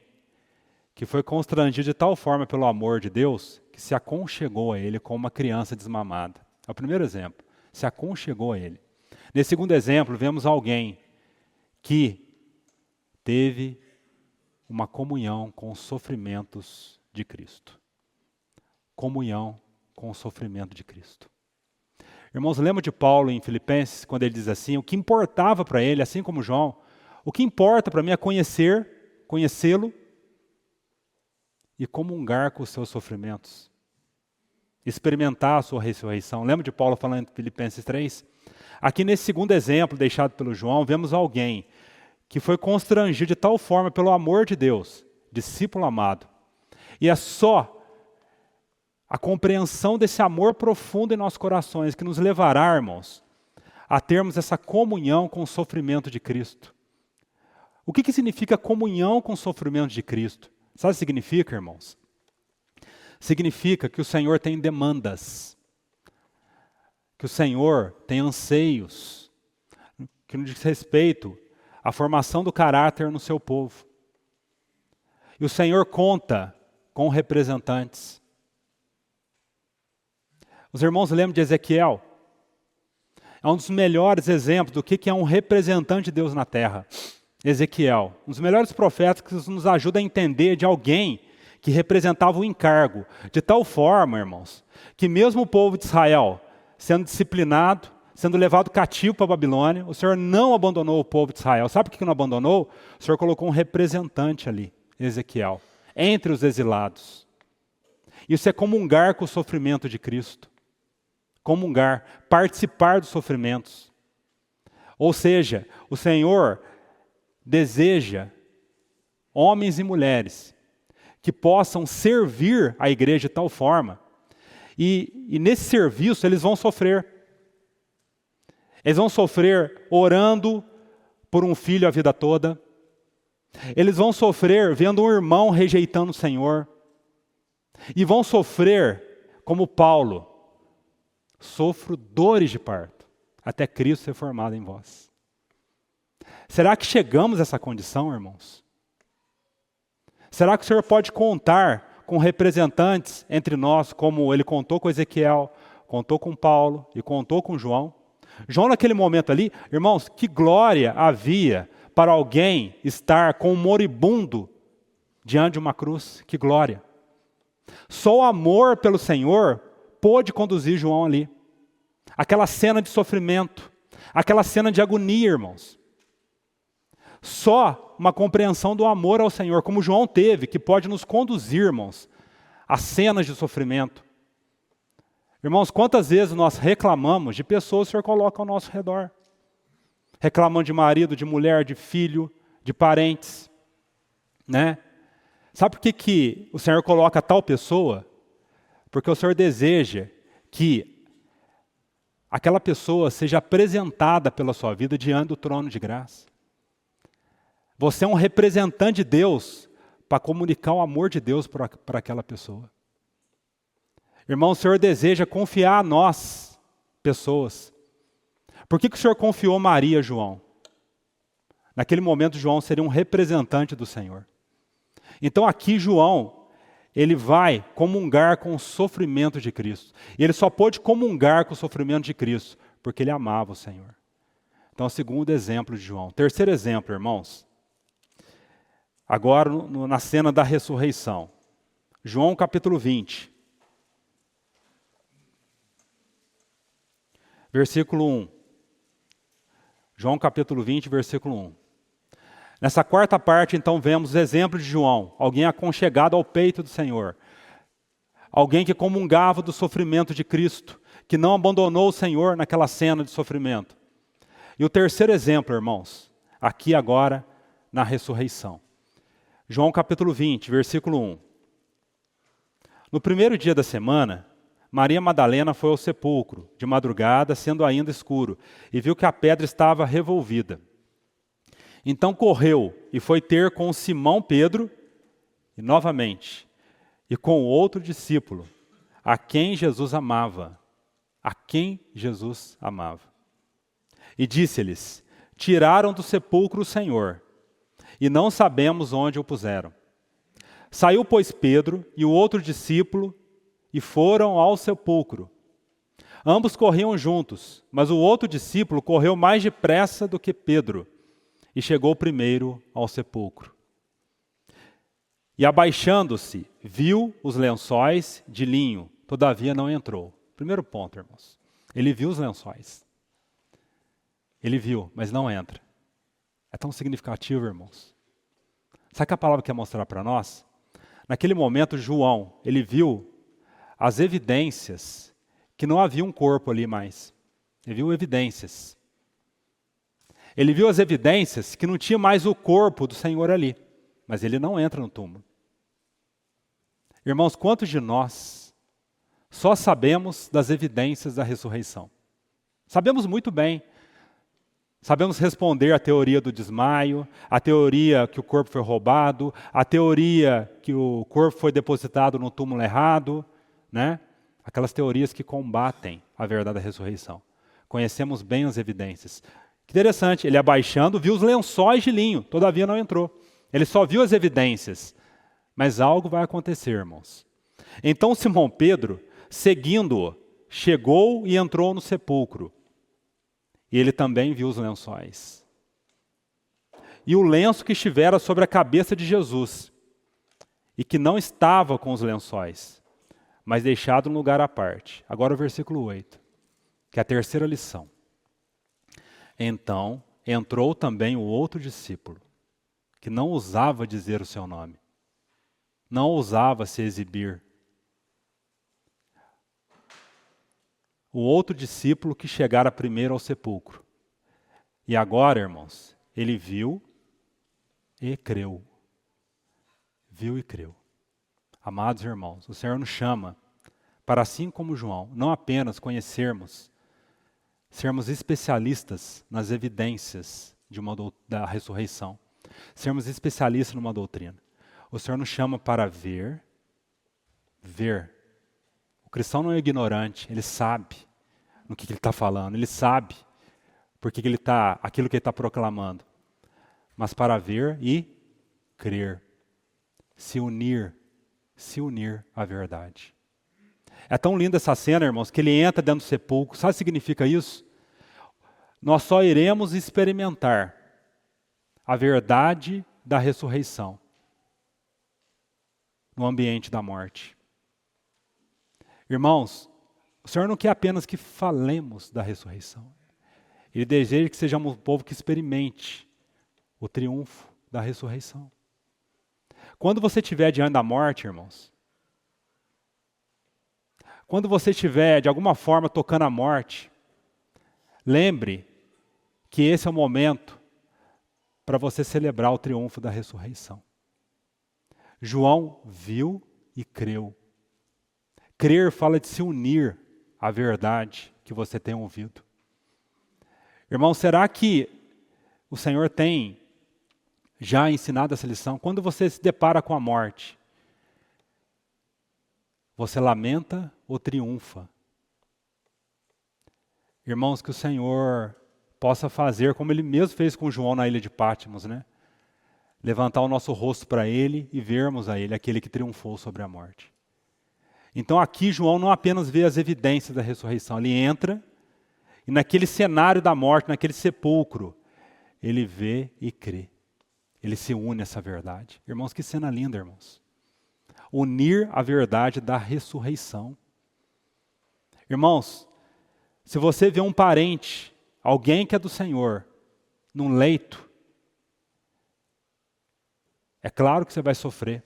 que foi constrangido de tal forma pelo amor de Deus, que se aconchegou a ele como uma criança desmamada. É o primeiro exemplo. Se aconchegou a ele. Nesse segundo exemplo, vemos alguém que teve uma comunhão com os sofrimentos de Cristo. Comunhão com o sofrimento de Cristo. Irmãos, lembra de Paulo em Filipenses, quando ele diz assim, o que importava para ele, assim como João, o que importa para mim é conhecê-lo e comungar com os seus sofrimentos. Experimentar a sua ressurreição. Lembra de Paulo falando em Filipenses 3? Aqui nesse segundo exemplo deixado pelo João, vemos alguém que foi constrangido de tal forma pelo amor de Deus, discípulo amado. E é só a compreensão desse amor profundo em nossos corações que nos levará, irmãos, a termos essa comunhão com o sofrimento de Cristo. O que significa comunhão com o sofrimento de Cristo? Sabe o que significa, irmãos? Significa que o Senhor tem demandas, que o Senhor tem anseios, que nos diz respeito à formação do caráter no seu povo. E o Senhor conta com representantes. Os irmãos lembram de Ezequiel? É um dos melhores exemplos do que é um representante de Deus na terra. Ezequiel, um dos melhores profetas que nos ajuda a entender de alguém que representava o encargo, de tal forma, irmãos, que mesmo o povo de Israel, sendo disciplinado, sendo levado cativo para a Babilônia, o Senhor não abandonou o povo de Israel. Sabe por que não abandonou? O Senhor colocou um representante ali, Ezequiel, entre os exilados. Isso é comungar com o sofrimento de Cristo. Comungar, participar dos sofrimentos. Ou seja, o Senhor deseja homens e mulheres que possam servir a igreja de tal forma, e nesse serviço eles vão sofrer. Eles vão sofrer orando por um filho a vida toda. Eles vão sofrer vendo um irmão rejeitando o Senhor. E vão sofrer como Paulo. Sofro dores de parto, até Cristo ser formado em vós. Será que chegamos a essa condição, irmãos? Será que o Senhor pode contar com representantes entre nós, como Ele contou com Ezequiel, contou com Paulo e contou com João? João, naquele momento ali, irmãos, que glória havia para alguém estar com um moribundo diante de uma cruz. Que glória! Só o amor pelo Senhor pôde conduzir João ali. Aquela cena de sofrimento, aquela cena de agonia, irmãos. Só uma compreensão do amor ao Senhor, como João teve, que pode nos conduzir, irmãos, a cenas de sofrimento. Irmãos, quantas vezes nós reclamamos de pessoas que o Senhor coloca ao nosso redor? Reclamando de marido, de mulher, de filho, de parentes, né? Sabe por que o Senhor coloca tal pessoa? Porque o Senhor deseja que aquela pessoa seja apresentada pela sua vida diante do trono de graça. Você é um representante de Deus para comunicar o amor de Deus para aquela pessoa. Irmão, o Senhor deseja confiar a nós, pessoas. Por que o Senhor confiou Maria a João? Naquele momento, João seria um representante do Senhor. Então aqui João, ele vai comungar com o sofrimento de Cristo. E ele só pôde comungar com o sofrimento de Cristo, porque ele amava o Senhor. Então, segundo exemplo de João. Terceiro exemplo, irmãos. Agora, na cena da ressurreição. João capítulo 20. Versículo 1. João capítulo 20, versículo 1. Nessa quarta parte, então, vemos o exemplo de João, alguém aconchegado ao peito do Senhor, alguém que comungava do sofrimento de Cristo, que não abandonou o Senhor naquela cena de sofrimento. E o terceiro exemplo, irmãos, aqui agora, na ressurreição. João capítulo 20, versículo 1. No primeiro dia da semana, Maria Madalena foi ao sepulcro, de madrugada, sendo ainda escuro, e viu que a pedra estava revolvida. Então correu e foi ter com Simão Pedro, e novamente, e com o outro discípulo, a quem Jesus amava. A quem Jesus amava. E disse-lhes: tiraram do sepulcro o Senhor, e não sabemos onde o puseram. Saiu, pois, Pedro e o outro discípulo, e foram ao sepulcro. Ambos corriam juntos, mas o outro discípulo correu mais depressa do que Pedro e chegou primeiro ao sepulcro. E abaixando-se, viu os lençóis de linho, todavia não entrou. Primeiro ponto, irmãos. Ele viu os lençóis. Ele viu, mas não entra. É tão significativo, irmãos. Sabe o que a palavra quer mostrar para nós? Naquele momento, João, ele viu as evidências que não havia um corpo ali mais. Ele viu evidências. Ele viu as evidências que não tinha mais o corpo do Senhor ali. Mas ele não entra no túmulo. Irmãos, quantos de nós só sabemos das evidências da ressurreição? Sabemos muito bem. Sabemos responder à teoria do desmaio, a teoria que o corpo foi roubado, a teoria que o corpo foi depositado no túmulo errado, né? Aquelas teorias que combatem a verdade da ressurreição. Conhecemos bem as evidências. Que interessante, ele abaixando, viu os lençóis de linho, todavia não entrou. Ele só viu as evidências, mas algo vai acontecer, irmãos. Então Simão Pedro, seguindo-o, chegou e entrou no sepulcro. E ele também viu os lençóis. E o lenço que estivera sobre a cabeça de Jesus, e que não estava com os lençóis, mas deixado no lugar à parte. Agora o versículo 8, que é a terceira lição. Então entrou também o outro discípulo, que não ousava dizer o seu nome, não ousava se exibir. O outro discípulo que chegara primeiro ao sepulcro. E agora, irmãos, ele viu e creu. Viu e creu. Amados irmãos, o Senhor nos chama para, assim como João, não apenas conhecermos, sermos especialistas nas evidências da ressurreição, sermos especialistas numa doutrina. O Senhor nos chama para ver. O cristão não é ignorante, ele sabe no que ele está falando, ele sabe aquilo que ele está proclamando. Mas para ver e crer, se unir à verdade. É tão linda essa cena, irmãos, que ele entra dentro do sepulcro. Sabe o que significa isso? Nós só iremos experimentar a verdade da ressurreição no ambiente da morte. Irmãos, o Senhor não quer apenas que falemos da ressurreição. Ele deseja que sejamos um povo que experimente o triunfo da ressurreição. Quando você estiver diante da morte, irmãos, quando você estiver de alguma forma tocando a morte, lembre que esse é o momento para você celebrar o triunfo da ressurreição. João viu e creu. Crer fala de se unir à verdade que você tem ouvido. Irmão, será que o Senhor tem já ensinado essa lição? Quando você se depara com a morte, você lamenta ou triunfa? Irmãos, que o Senhor possa fazer como Ele mesmo fez com João na ilha de Patmos, né? Levantar o nosso rosto para Ele e vermos a Ele, aquele que triunfou sobre a morte. Então aqui João não apenas vê as evidências da ressurreição, ele entra e naquele cenário da morte, naquele sepulcro, ele vê e crê. Ele se une a essa verdade. Irmãos, que cena linda, irmãos. Unir a verdade da ressurreição. Irmãos, se você vê um parente, alguém que é do Senhor, num leito, é claro que você vai sofrer.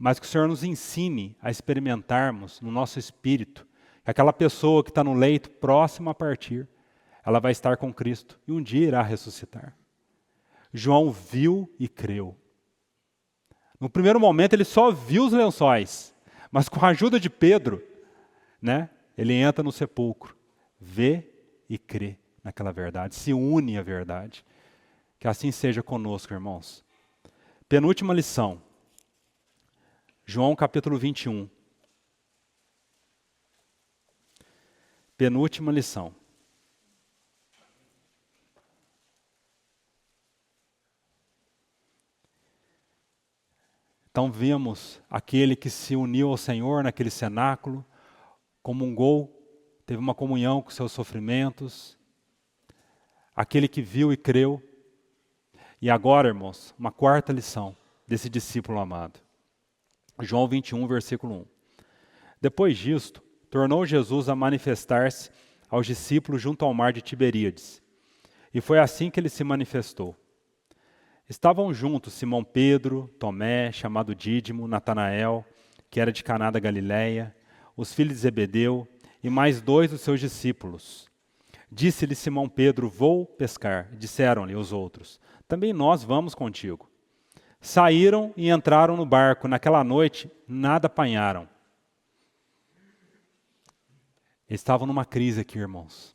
Mas que o Senhor nos ensine a experimentarmos no nosso espírito que aquela pessoa que está no leito, próximo a partir, ela vai estar com Cristo e um dia irá ressuscitar. João viu e creu. No primeiro momento ele só viu os lençóis, mas com a ajuda de Pedro, né, ele entra no sepulcro, vê e crê naquela verdade, se une à verdade. Que assim seja conosco, irmãos. Penúltima lição. João capítulo 21. Penúltima lição. Então vimos aquele que se uniu ao Senhor naquele cenáculo, comungou, teve uma comunhão com seus sofrimentos, aquele que viu e creu. E agora, irmãos, uma quarta lição desse discípulo amado. João 21, versículo 1. Depois disto, tornou Jesus a manifestar-se aos discípulos junto ao mar de Tiberíades. E foi assim que ele se manifestou. Estavam juntos Simão Pedro, Tomé, chamado Dídimo, Natanael, que era de Caná da Galileia, os filhos de Zebedeu e mais 2 dos seus discípulos. Disse-lhe Simão Pedro: vou pescar. Disseram-lhe os outros: também nós vamos contigo. Saíram e entraram no barco. Naquela noite, nada apanharam. Eles estavam numa crise aqui, irmãos.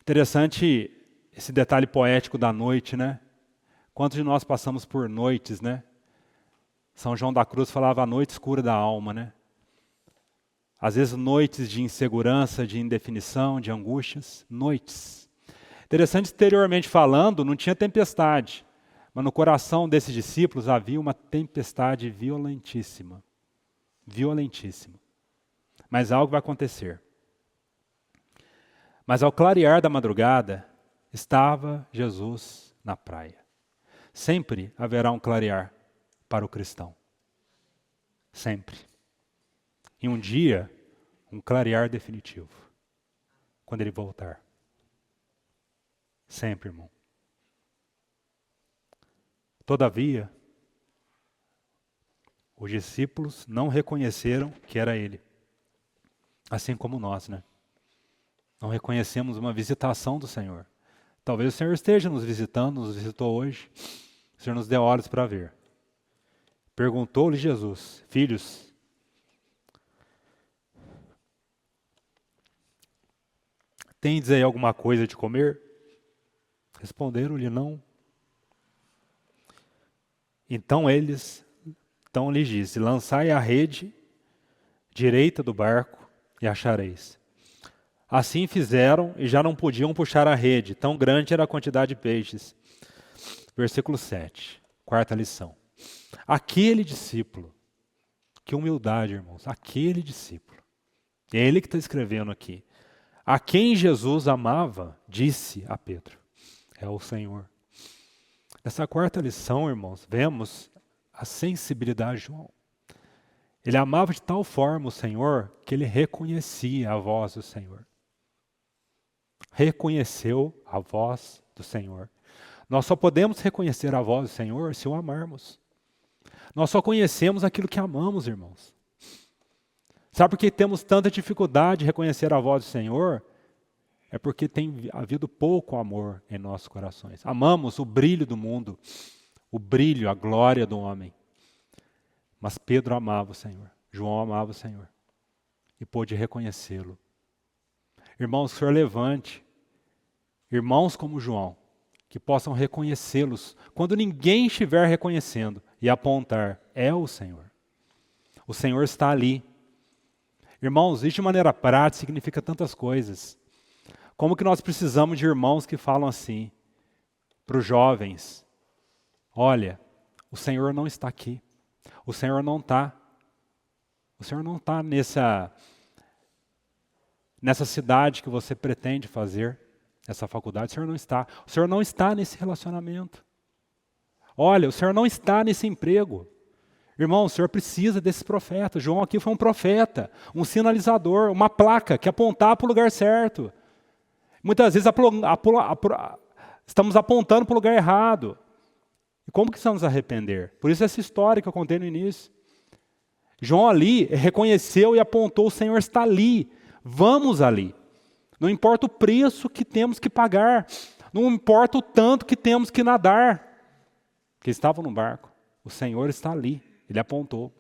Interessante esse detalhe poético da noite, né? Quantos de nós passamos por noites, né? São João da Cruz falava a noite escura da alma, né? Às vezes noites de insegurança, de indefinição, de angústias, noites. Interessante, exteriormente falando, não tinha tempestade, mas no coração desses discípulos havia uma tempestade violentíssima. Violentíssima. Mas algo vai acontecer. Mas ao clarear da madrugada, estava Jesus na praia. Sempre haverá um clarear para o cristão. Sempre. E um dia, um clarear definitivo. Quando ele voltar. Sempre, irmão. Todavia, os discípulos não reconheceram que era ele. Assim como nós, né? Não reconhecemos uma visitação do Senhor. Talvez o Senhor esteja nos visitando, nos visitou hoje. O Senhor nos deu olhos para ver. Perguntou-lhe Jesus: filhos, tendes aí alguma coisa de comer? Responderam-lhe: não. Então lhes disse: lançai a rede direita do barco e achareis. Assim fizeram e já não podiam puxar a rede, tão grande era a quantidade de peixes. Versículo 7, quarta lição. Aquele discípulo, que humildade, irmãos, aquele discípulo, é ele que está escrevendo aqui, a quem Jesus amava, disse a Pedro: é o Senhor. Nessa quarta lição, irmãos, vemos a sensibilidade de João. Ele amava de tal forma o Senhor que ele reconhecia a voz do Senhor. Reconheceu a voz do Senhor. Nós só podemos reconhecer a voz do Senhor se o amarmos. Nós só conhecemos aquilo que amamos, irmãos. Sabe por que temos tanta dificuldade de reconhecer a voz do Senhor? É porque tem havido pouco amor em nossos corações. Amamos o brilho do mundo, o brilho, a glória do homem. Mas Pedro amava o Senhor, João amava o Senhor e pôde reconhecê-lo. Irmãos, que o Senhor levante irmãos como João, que possam reconhecê-los quando ninguém estiver reconhecendo e apontar: é o Senhor. O Senhor está ali. Irmãos, isso de maneira prática significa tantas coisas. Como que nós precisamos de irmãos que falam assim para os jovens: olha, o Senhor não está aqui. O Senhor não está. O Senhor não está nessa cidade que você pretende fazer, essa faculdade. O Senhor não está. O Senhor não está nesse relacionamento. Olha, o Senhor não está nesse emprego. Irmão, o Senhor precisa desses profetas. João aqui foi um profeta, um sinalizador, uma placa que apontava para o lugar certo. Muitas vezes estamos apontando para o lugar errado. E como que estamos a arrepender? Por isso essa história que eu contei no início. João ali reconheceu e apontou: o Senhor está ali, vamos ali. Não importa o preço que temos que pagar, não importa o tanto que temos que nadar. Porque estavam no barco, o Senhor está ali, ele apontou.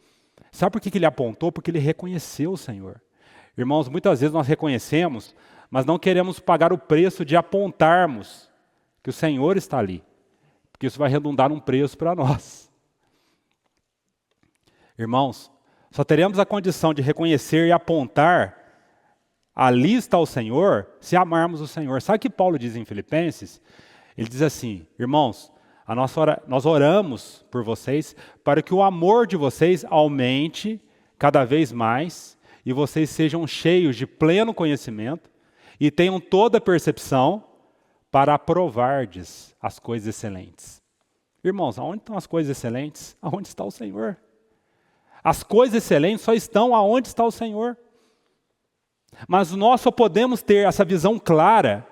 Sabe por que ele apontou? Porque ele reconheceu o Senhor. Irmãos, muitas vezes nós reconhecemos, mas não queremos pagar o preço de apontarmos que o Senhor está ali. Porque isso vai redundar num preço para nós. Irmãos, só teremos a condição de reconhecer e apontar: ali está o Senhor, se amarmos o Senhor. Sabe o que Paulo diz em Filipenses? Ele diz assim: irmãos, Nós oramos por vocês para que o amor de vocês aumente cada vez mais e vocês sejam cheios de pleno conhecimento e tenham toda a percepção para aprovardes as coisas excelentes. Irmãos, aonde estão as coisas excelentes? Aonde está o Senhor? As coisas excelentes só estão aonde está o Senhor. Mas nós só podemos ter essa visão clara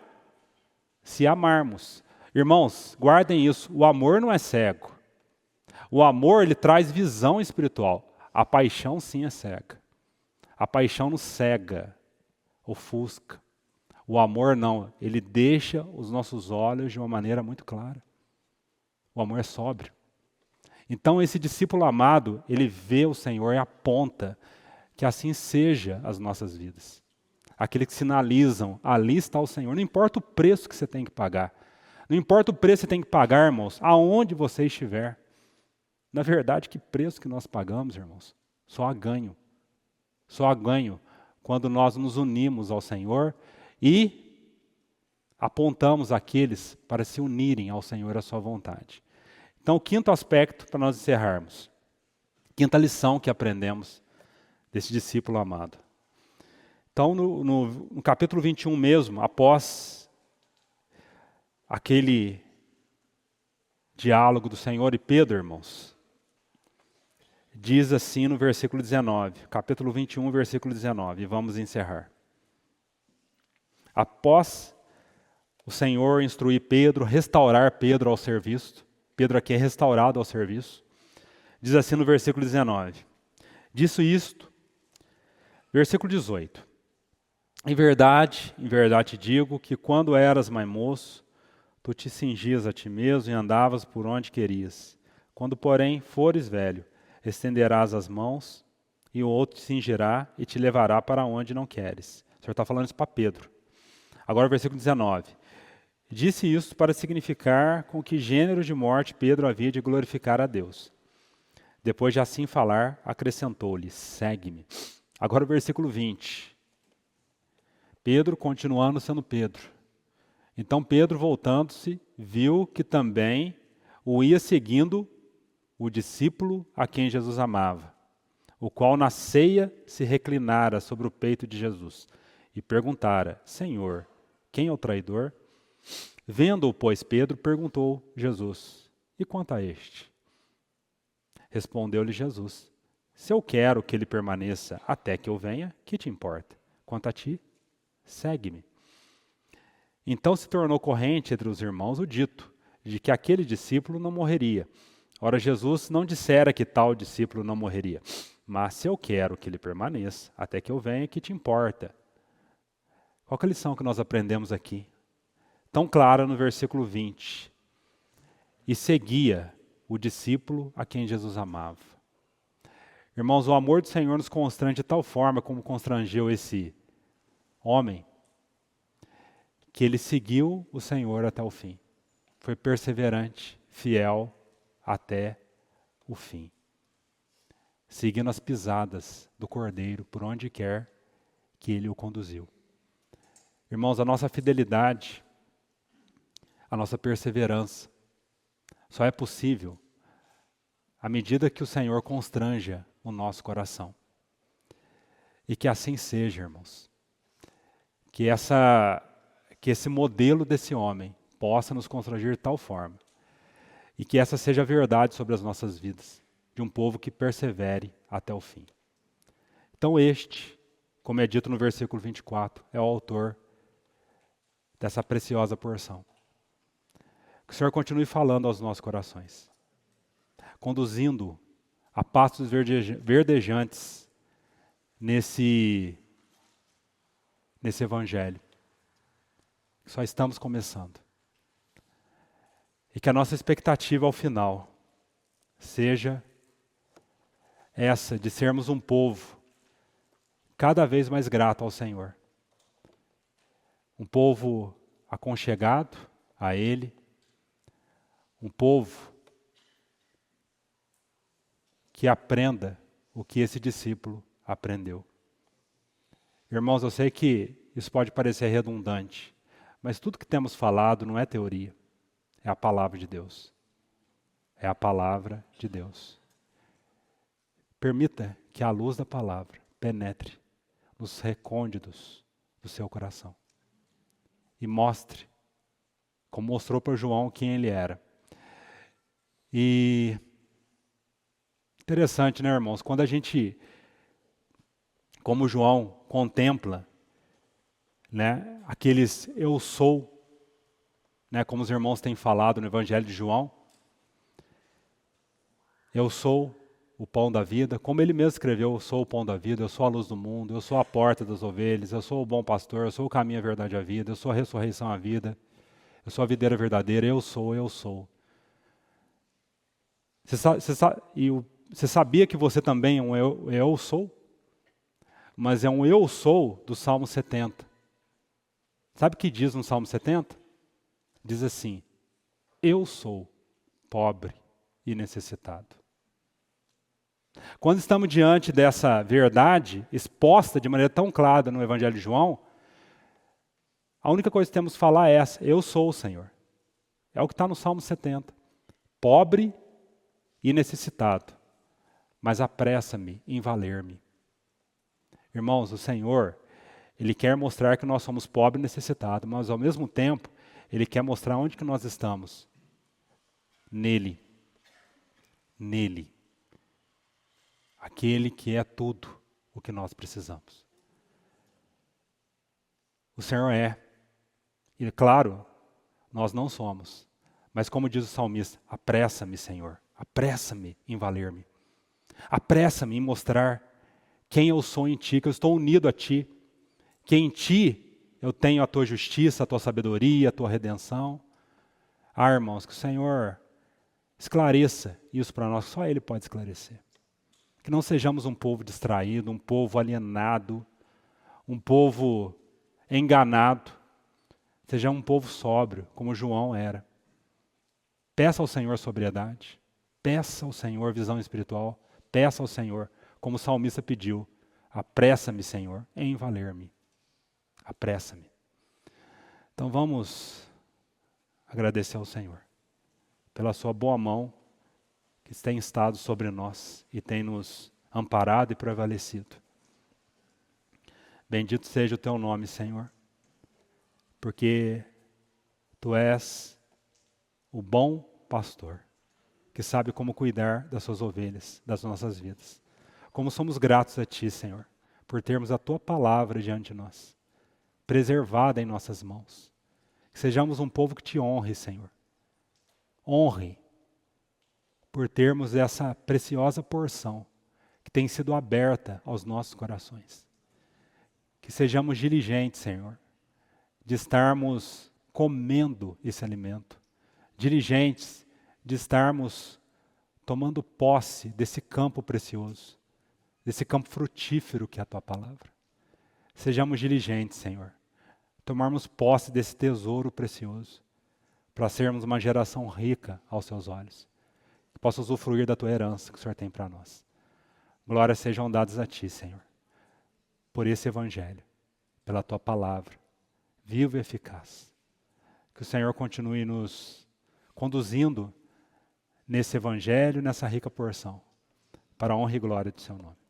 se amarmos. Irmãos, guardem isso, o amor não é cego. O amor, ele traz visão espiritual. A paixão sim é cega. A paixão nos cega, ofusca. O amor não, ele deixa os nossos olhos de uma maneira muito clara. O amor é sóbrio. Então esse discípulo amado, ele vê o Senhor e aponta que assim seja as nossas vidas. Aqueles que sinalizam, ali está o Senhor. Não importa o preço que você tem que pagar. Não importa o preço que você tem que pagar, irmãos, aonde você estiver. Na verdade, que preço que nós pagamos, irmãos? Só há ganho. Só há ganho quando nós nos unimos ao Senhor e apontamos aqueles para se unirem ao Senhor à sua vontade. Então, o quinto aspecto para nós encerrarmos. Quinta lição que aprendemos desse discípulo amado. Então, no capítulo 21 mesmo, após aquele diálogo do Senhor e Pedro, irmãos, diz assim no versículo 19, capítulo 21, versículo 19, e vamos encerrar. Após o Senhor instruir Pedro, restaurar Pedro ao serviço, Pedro aqui é restaurado ao serviço, diz assim no versículo 19, disse isto, versículo 18, em verdade te digo que quando eras mais moço, tu te cingias a ti mesmo e andavas por onde querias. Quando, porém, fores velho, estenderás as mãos e o outro te cingirá e te levará para onde não queres. O Senhor está falando isso para Pedro. Agora, versículo 19. Disse isso para significar com que gênero de morte Pedro havia de glorificar a Deus. Depois de assim falar, acrescentou-lhe, segue-me. Agora o versículo 20. Pedro continuando sendo Pedro. Então Pedro, voltando-se, viu que também o ia seguindo o discípulo a quem Jesus amava, o qual na ceia se reclinara sobre o peito de Jesus e perguntara, Senhor, quem é o traidor? Vendo-o, pois, Pedro perguntou Jesus, e quanto a este? Respondeu-lhe Jesus, se eu quero que ele permaneça até que eu venha, que te importa? Quanto a ti, segue-me. Então se tornou corrente entre os irmãos o dito, de que aquele discípulo não morreria. Ora, Jesus não dissera que tal discípulo não morreria, mas se eu quero que ele permaneça, até que eu venha, que te importa? Qual é a lição que nós aprendemos aqui? Tão clara no versículo 20. E seguia o discípulo a quem Jesus amava. Irmãos, o amor do Senhor nos constrange de tal forma como constrangeu esse homem, que ele seguiu o Senhor até o fim. Foi perseverante, fiel até o fim. Seguindo as pisadas do Cordeiro por onde quer que ele o conduziu. Irmãos, a nossa fidelidade, a nossa perseverança, só é possível à medida que o Senhor constranja o nosso coração. E que assim seja, irmãos. Que esse modelo desse homem possa nos constranger de tal forma. E que essa seja a verdade sobre as nossas vidas, de um povo que persevere até o fim. Então este, como é dito no versículo 24, é o autor dessa preciosa porção. Que o Senhor continue falando aos nossos corações, conduzindo a pastos verdejantes nesse evangelho. Só estamos começando. E que a nossa expectativa ao final seja essa de sermos um povo cada vez mais grato ao Senhor. Um povo aconchegado a Ele, um povo que aprenda o que esse discípulo aprendeu. Irmãos, eu sei que isso pode parecer redundante, mas tudo que temos falado não é teoria, é a palavra de Deus. é a palavra de Deus. Permita que a luz da palavra penetre nos recônditos do seu coração e mostre, como mostrou para João, quem ele era. E interessante, né, irmãos? Quando a gente, como João, contempla, né, aqueles eu sou, né, como os irmãos têm falado no Evangelho de João, eu sou o pão da vida, como ele mesmo escreveu, eu sou o pão da vida, eu sou a luz do mundo, eu sou a porta das ovelhas, eu sou o bom pastor, eu sou o caminho, a verdade e a vida, eu sou a ressurreição e a vida, eu sou a videira verdadeira, eu sou, eu sou. Você sabia que você também é um eu sou? Mas é um eu sou do Salmo 70. Sabe o que diz no Salmo 70? Diz assim: eu sou pobre e necessitado. Quando estamos diante dessa verdade exposta de maneira tão clara no Evangelho de João, a única coisa que temos que falar é essa: eu sou o Senhor. É o que está no Salmo 70. Pobre e necessitado, mas apressa-me em valer-me. Irmãos, o Senhor, Ele quer mostrar que nós somos pobres e necessitados, mas ao mesmo tempo, Ele quer mostrar onde que nós estamos. Nele. Nele. Aquele que é tudo o que nós precisamos. O Senhor é. E claro, nós não somos. Mas como diz o salmista, apressa-me, Senhor. Apressa-me em valer-me. Apressa-me em mostrar quem eu sou em Ti, que eu estou unido a Ti. Que em Ti eu tenho a Tua justiça, a Tua sabedoria, a Tua redenção. Ah, irmãos, que o Senhor esclareça isso para nós, só Ele pode esclarecer. Que não sejamos um povo distraído, um povo alienado, um povo enganado. Sejamos um povo sóbrio, como João era. Peça ao Senhor sobriedade. Peça ao Senhor visão espiritual. Peça ao Senhor, como o salmista pediu, apressa-me, Senhor, em valer-me. Apressa-me. Então vamos agradecer ao Senhor pela sua boa mão que tem estado sobre nós e tem nos amparado e prevalecido. Bendito seja o teu nome, Senhor, porque tu és o bom pastor, que sabe como cuidar das suas ovelhas, das nossas vidas. Como somos gratos a ti, Senhor, por termos a tua palavra diante de nós, preservada em nossas mãos. Que sejamos um povo que te honre, Senhor. Honre por termos essa preciosa porção que tem sido aberta aos nossos corações. Que sejamos diligentes, Senhor, de estarmos comendo esse alimento, diligentes de estarmos tomando posse desse campo precioso, desse campo frutífero que é a Tua palavra. Sejamos diligentes, Senhor, tomarmos posse desse tesouro precioso, para sermos uma geração rica aos Seus olhos, que possa usufruir da Tua herança que o Senhor tem para nós. Glórias sejam dadas a Ti, Senhor, por esse Evangelho, pela Tua palavra, viva e eficaz. Que o Senhor continue nos conduzindo nesse Evangelho, nessa rica porção, para a honra e glória do Seu nome.